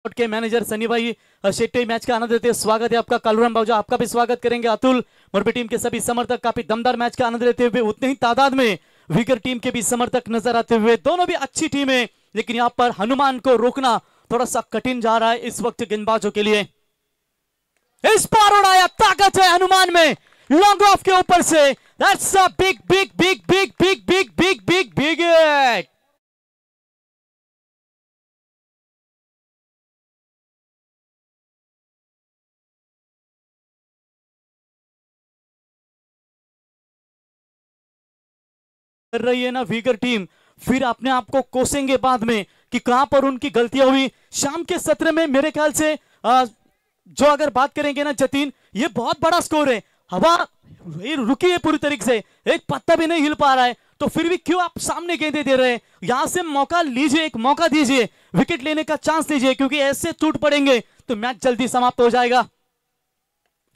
के मैनेजर सनी भाई शेट्टी मैच का आनंद लेते हैं, स्वागत है आपका। कालूराम बाबूजा आपका भी स्वागत करेंगे। अतुल, मोरबी टीम के सभी समर्थक काफी दमदार मैच का आनंद लेते हुए, उतने ही तादाद में विगर टीम के भी समर्थक नजर आते हुए। दोनों भी अच्छी टीम है, लेकिन यहां पर हनुमान को रोकना थोड़ा सा कठिन जा रहा है इस वक्त गेंदबाजों के लिए। इस बार उड़ाया, ताकत है हनुमान में, लॉन्ग ऑफ के ऊपर से, that's a big big big big big big big big big hit. कर रही है ना विगर टीम, फिर अपने आप को कोसेंगे बाद में कि कहां पर उनकी गलतियां हुई। शाम के सत्र में मेरे ख्याल से जो अगर बात करेंगे ना जतीन, ये बहुत बड़ा स्कोर है, हवा रुकी है पूरी तरीके से, एक पत्ता भी नहीं हिल पा रहा है, तो फिर भी क्यों आप सामने गेंदे दे रहे हैं? यहां से मौका लीजिए, एक मौका दीजिए, विकेट लेने का चांस लीजिए, क्योंकि ऐसे टूट पड़ेंगे तो मैच जल्दी समाप्त हो जाएगा।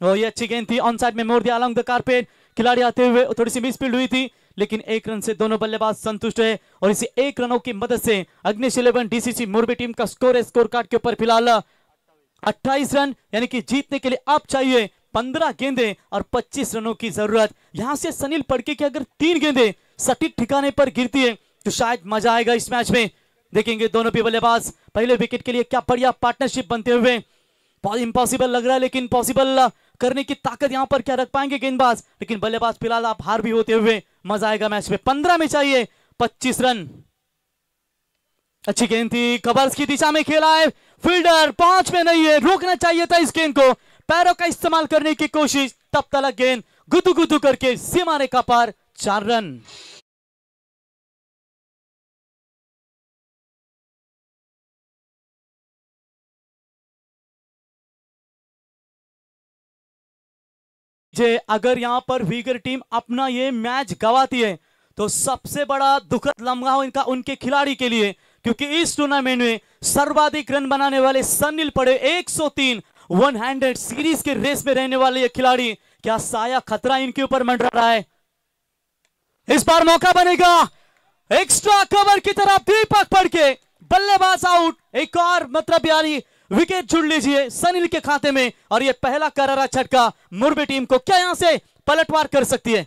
और ये अच्छी गेंद थी, ऑन साइड में मोड़ दिया अलोंग द कारपेट, खिलाड़ी आते हुए थोड़ी सी मिसफील्ड हुई थी, लेकिन 1 रन से दोनों बल्लेबाज संतुष्ट है। और इसी 1 रनों की मदद से अग्निश 11 डीसीसी मोरबी टीम का स्कोर है स्कोर कार्ड के ऊपर फिलहाल 28 रन, यानी कि जीतने के लिए आप चाहिए 15 गेंदें और 25 रनों की जरूरत। यहां से सनील फड़के की अगर 3 गेंदें सटीक ठिकाने पर गिरती है तो शायद मजा आएगा इस मैच में। देखेंगे दोनों भी बल्लेबाज पहले विकेट के लिए क्या बढ़िया पार्टनरशिप बनते हुए। बहुत इंपॉसिबल लग रहा है, लेकिन पॉसिबल करने की ताकत यहां पर क्या रख पाएंगे गेंदबाज, लेकिन बल्लेबाज फिलहाल आप हार भी होते हुए। मजा आएगा मैच में। 15 में चाहिए 25 रन। अच्छी गेंद थी, कवर्स की दिशा में खेला है, फील्डर 5 में नहीं है, रोकना चाहिए था इस गेंद को, पैरों का इस्तेमाल करने की कोशिश, तब तक गेंद गुदू गुदू करके सीमा रेखा पार, 4 रन। अगर यहां पर विगर टीम अपना ये मैच गवाती है तो सबसे बड़ा दुखद लम्हा हो इनका उनके खिलाड़ी के लिए, क्योंकि इस टूर्नामेंट में सर्वाधिक रन बनाने वाले सनील पड़े 103 वन हैंडेड सीरीज के रेस में रहने वाले ये खिलाड़ी, क्या साया खतरा इनके ऊपर मंडरा रहा है? इस बार मौका बनेगा एक्स्ट्रा कवर की तरफ, दीपक पड़के बल्लेबाज आउट, एक और मतलब यानी विकेट जुड़ लीजिए सनील के खाते में, और ये पहला करारा झटका मुरबी टीम को क्या यहां से पलटवार कर सकती है।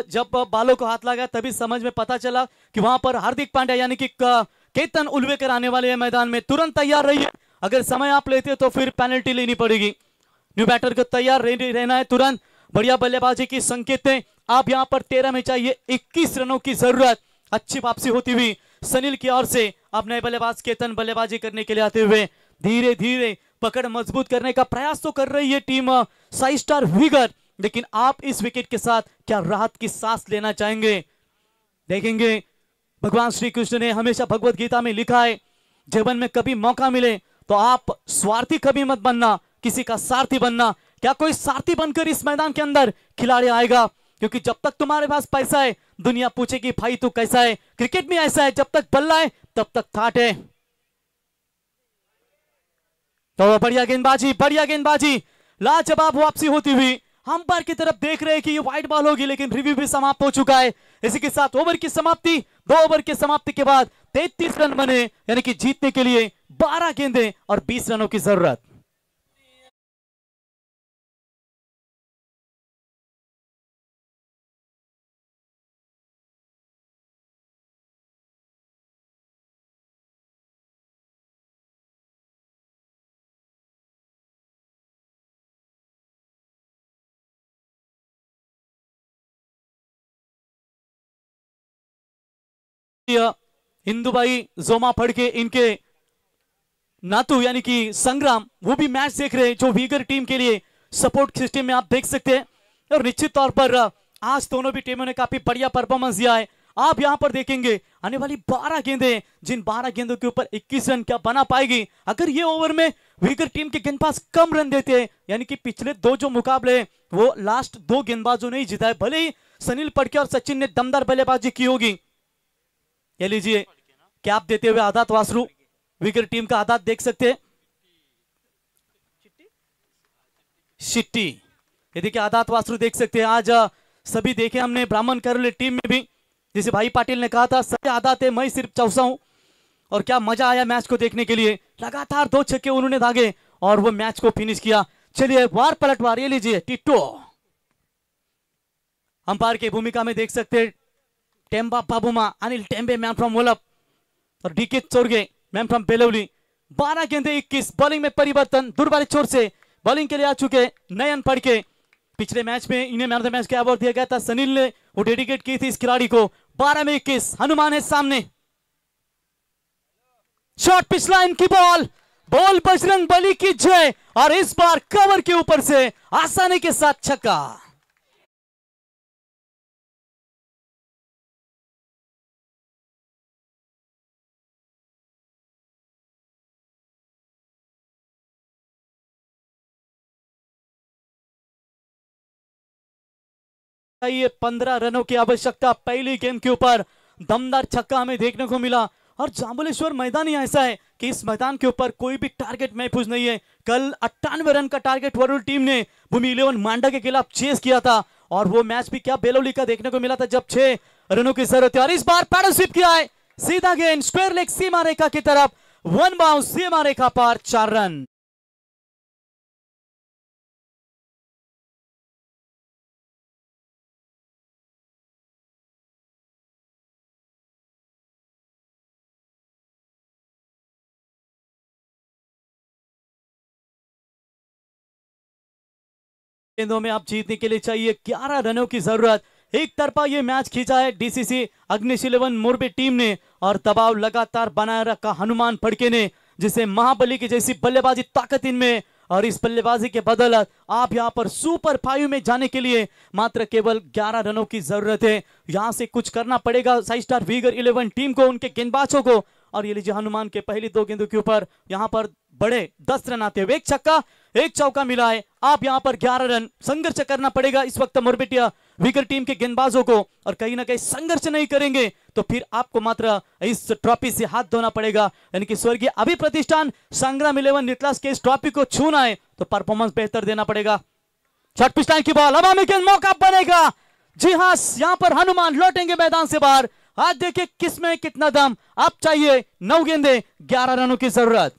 जब बालों को हाथ लगा तभी समझ में पता चला कि वहां पर हार्दिक पांड्या यानी कि केतन उलवेकर आने वाले हैं मैदान में। तुरंत तैयार रहिए, अगर समय आप लेते तो फिर पेनल्टी लेनी पड़ेगी। न्यू बैटर को तैयार रहना है तुरंत। बढ़िया बल्लेबाजी की संकेतें आप यहां पर 13 में चाहिए 21 रनों की जरूरत। अच्छी वापसी होती हुई सनील की ओर से। अब नए बल्लेबाज केतन बल्लेबाजी करने के लिए आते हुए धीरे धीरे पकड़ मजबूत करने का प्रयास तो कर रही है टीम साई स्टार विगर, लेकिन आप इस विकेट के साथ क्या राहत की सांस लेना चाहेंगे, देखेंगे। भगवान श्री कृष्ण ने हमेशा भगवत गीता में लिखा है, जीवन में कभी मौका मिले तो आप स्वार्थी कभी मत बनना, किसी का सारथी बनना। क्या कोई सारथी बनकर इस मैदान के अंदर खिलाड़ी आएगा? क्योंकि जब तक तुम्हारे पास पैसा है दुनिया पूछेगी भाई तू कैसा है। क्रिकेट में ऐसा है, जब तक बल्ला है तब तक थाट है। तो बढ़िया गेंदबाजी, लाजवाब वापसी होती हुई अंपायर की तरफ देख रहे हैं कि ये वाइड बॉल होगी, लेकिन रिव्यू भी समाप्त हो चुका है। इसी के साथ ओवर की समाप्ति, 2 ओवर की समाप्ति के बाद 33 रन बने, यानी कि जीतने के लिए 12 गेंदें और 20 रनों की जरूरत। हिंदुबाई जोमा फड़के इनके नातू यानी कि संग्राम वो भी मैच देख रहे हैं, जो वीगर टीम के लिए सपोर्ट सिस्टम में आप देख सकते हैं। और निश्चित तौर पर आज दोनों भी टीमों ने काफी बढ़िया परफॉर्मेंस दिया है। आप यहां पर देखेंगे आने वाली 12 गेंदें, जिन 12 गेंदों के ऊपर 21 रन क्या बना पाएगी। अगर ये ओवर में वीगर टीम के गेंदबाज कम रन देते हैं, यानी कि पिछले 2 जो मुकाबले वो लास्ट 2 गेंदबाजों ने ही जीता है, भले ही सनील पड़के और सचिन ने दमदार बल्लेबाजी की होगी। ये लीजिए कैप देते हुए आदात वासरू, विकेट टीम का आदात देख सकते हैं, शिट्टी। ये देखिए आदात वासरू देख सकते हैं। आज सभी देखे हमने ब्राह्मण करले टीम में भी, जैसे भाई पाटिल ने कहा था सभी आदात है, मैं सिर्फ चौसा हूं। और क्या मजा आया मैच को देखने के लिए। लगातार 2 छक्के उन्होंने दागे और वो मैच को फिनिश किया। चलिए वार पलटवार, ये लीजिए टिट्टो। अंपायर की भूमिका में देख सकते हैं Temba Bavuma, Anil Tembe man from Wolap और DK Chorge man from Belauli. 12 गेंदे 21। बॉलिंग में परिवर्तन, दुर्बारी छोर से बॉलिंग के लिए आ चुके नयन पड़के। पिछले मैच में इन्हें मैन ऑफ द मैच का अवार्ड दिया गया था, सनील ने वो डेडिकेट की थी इस खिलाड़ी को। 12 में 21। हनुमान है सामने, शॉर्ट पिच लाइन की बॉल बजरंग बली की जय, और इस बार कवर के ऊपर से आसानी के साथ छक्का। ये 15 रनों की आवश्यकता पहली गेंद के ऊपर दमदार छक्का हमें देखने को मिला। और जांबुलेश्वर मैदान ही ऐसा है कि इस मैदान के ऊपर कोई भी टारगेट महफूज नहीं है। कल 98 रन का टारगेट वरुण टीम ने भूमि 11 मांडा के खिलाफ चेस किया था, और वो मैच भी क्या बेलौली का देखने को मिला था जब 6 रनों की जरूरत है। और इस बार पैडल स्वीप किया है, सीधा गेंद स्क्वायर लेग सीमा रेखा की तरफ, 1 बाउंस सीमा रेखा पार, 4 रन। गेंदों में आप जीतने के लिए चाहिए 11 रनों की जरूरत। एक तरफा ये मैच खींचा है डीसीसी अग्निश 11 मोरबी टीम ने, और दबाव लगातार बनाए रखा हनुमान फड़के ने, जिसे महाबली की जैसी बल्लेबाजी ताकत इनमें। और इस बल्लेबाजी के बदौलत आप यहां पर सुपर 5 में जाने के लिए मात्र केवल 11 रनों की जरूरत है। यहां से कुछ करना पड़ेगा साई स्टार वीगर 11 टीम को, उनके गेंदबाजों को। और ये लीजिए हनुमान के पहली 2 गेंदों के ऊपर यहां पर बड़े 10 रन आते हुए, एक छक्का एक चौका मिला है। आप यहां पर 11 रन संघर्ष करना पड़ेगा इस वक्त मोरबेटिया विकेट टीम के गेंदबाजों को, और कहीं ना कहीं संघर्ष नहीं करेंगे तो फिर आपको मात्र इस ट्रॉफी से हाथ धोना पड़ेगा। यानी कि स्वर्गीय अभी प्रतिष्ठान संग्राम 11 निकलास के इस ट्रॉफी को छूना है तो परफॉर्मेंस बेहतर देना पड़ेगा। शॉर्ट पिच लाइन की बॉल, अब हमें मौका बनेगा। जी हां, यहां पर हनुमान लौटेंगे मैदान से बाहर। आज देखिए किसमें कितना दम। अब चाहिए 9 गेंदे 11 रनों की जरूरत।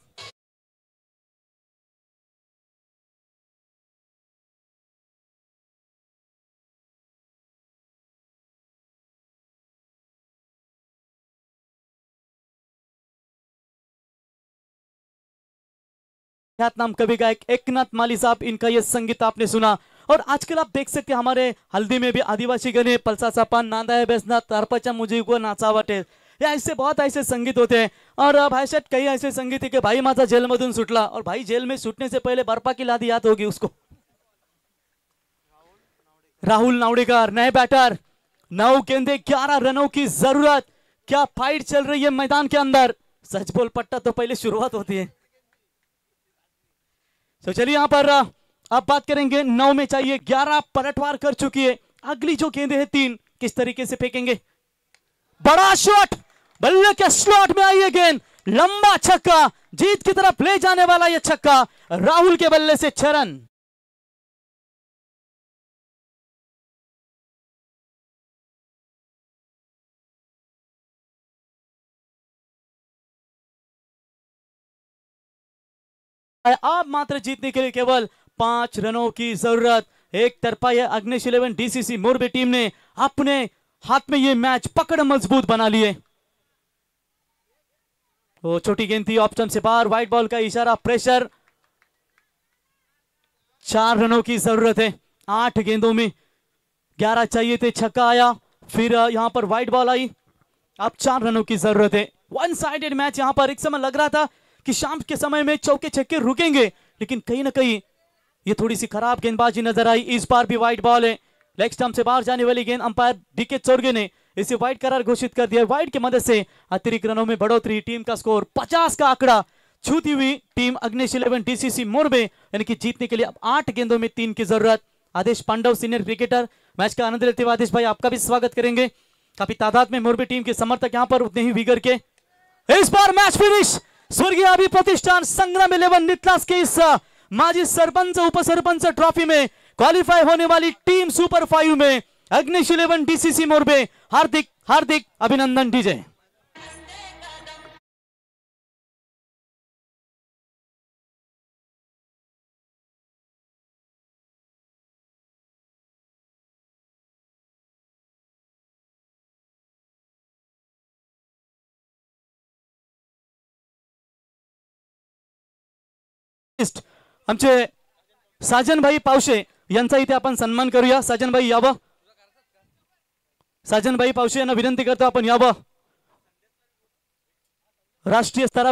नाम कवि गायक एकनाथ माली साहब, इनका ये संगीत आपने सुना। और आजकल आप देख सकते हैं हमारे हल्दी में भी आदिवासी गणे पलसाचा पान नांदा है बेसना तारपाच्या मुझे को नाचावटे, या ऐसे बहुत ऐसे संगीत होते हैं। और भाई साहब कई ऐसे संगीत है कि भाई माझा जेल मधून सुटला, और भाई जेल में छूटने से पहले बर्फा की लादी याद होगी उसको। राहुल नावड़ेकर नए बैटर, 9 गेंदे 11 रनों की जरूरत। क्या फाइट चल रही है मैदान के अंदर। सच बोल पट्टा तो पहले शुरुआत होती है। तो चलिए यहां पर आप बात करेंगे 9 में चाहिए 11, पलटवार कर चुकी है। अगली जो गेंदे हैं 3 किस तरीके से फेंकेंगे। बड़ा शॉट, बल्ले के स्लॉट में आई है गेंद, लंबा छक्का, जीत की तरफ ले जाने वाला यह छक्का राहुल के बल्ले से 6 रन। आप मात्र जीतने के लिए केवल 5 रनों की जरूरत। एक तरफा यह अग्निश 11 डीसीसी मोरबी टीम ने अपने हाथ में यह मैच पकड़ मजबूत बना लिए। वो छोटी गेंद थी, ऑप्शन से बाहर, व्हाइट बॉल का इशारा, प्रेशर। 4 रनों की जरूरत है। 8 गेंदों में 11 चाहिए थे, छक्का आया, फिर यहां पर व्हाइट बॉल आई। अब 4 रनों की जरूरत है। वन साइडेड मैच यहां पर एक समय लग रहा था कि शाम के समय में चौके छक्के रुकेंगे, लेकिन कहीं ना कहीं ये थोड़ी सी खराब गेंदबाजी नजर आई। इस बार भी व्हाइट बॉल है, लेग स्टंप से बाहर जाने वाली गेंद, अंपायर डीके चोरगे ने इसे व्हाइट करार घोषित कर दिया। व्हाइट की मदद से अतिरिक्त रनों में बढ़ोतरी, टीम का स्कोर 50 का आंकड़ा छूती हुई टीम अग्निश 11 डीसीसी मोरबे, यानी कि जीतने के लिए अब 8 गेंदों में 3 की जरूरत। आदेश पांडव सीनियर क्रिकेटर मैच का आनंद लेते हुए, आदेश भाई आपका भी स्वागत करेंगे। काफी तादाद में मोरबी टीम के समर्थक यहां पर उतने ही विगर के। इस बार मैच फिनिश स्वर्गीय अभी प्रतिष्ठान संग्राम 11 निकलास के इस माजी सरपंच उपसरपंच ट्रॉफी में क्वालिफाई होने वाली टीम सुपर 5 में अग्निश 11 डीसीसी मोरबे हार्दिक हार्दिक अभिनंदन दीजिए। आमचे साजनभाई पावशे यांचा इथे आपण सन्मान करूया। साजनभाई यावं, साजनभाई पावशे यांना विनंती करतो आपण यावं। राष्ट्रीय स्तरावर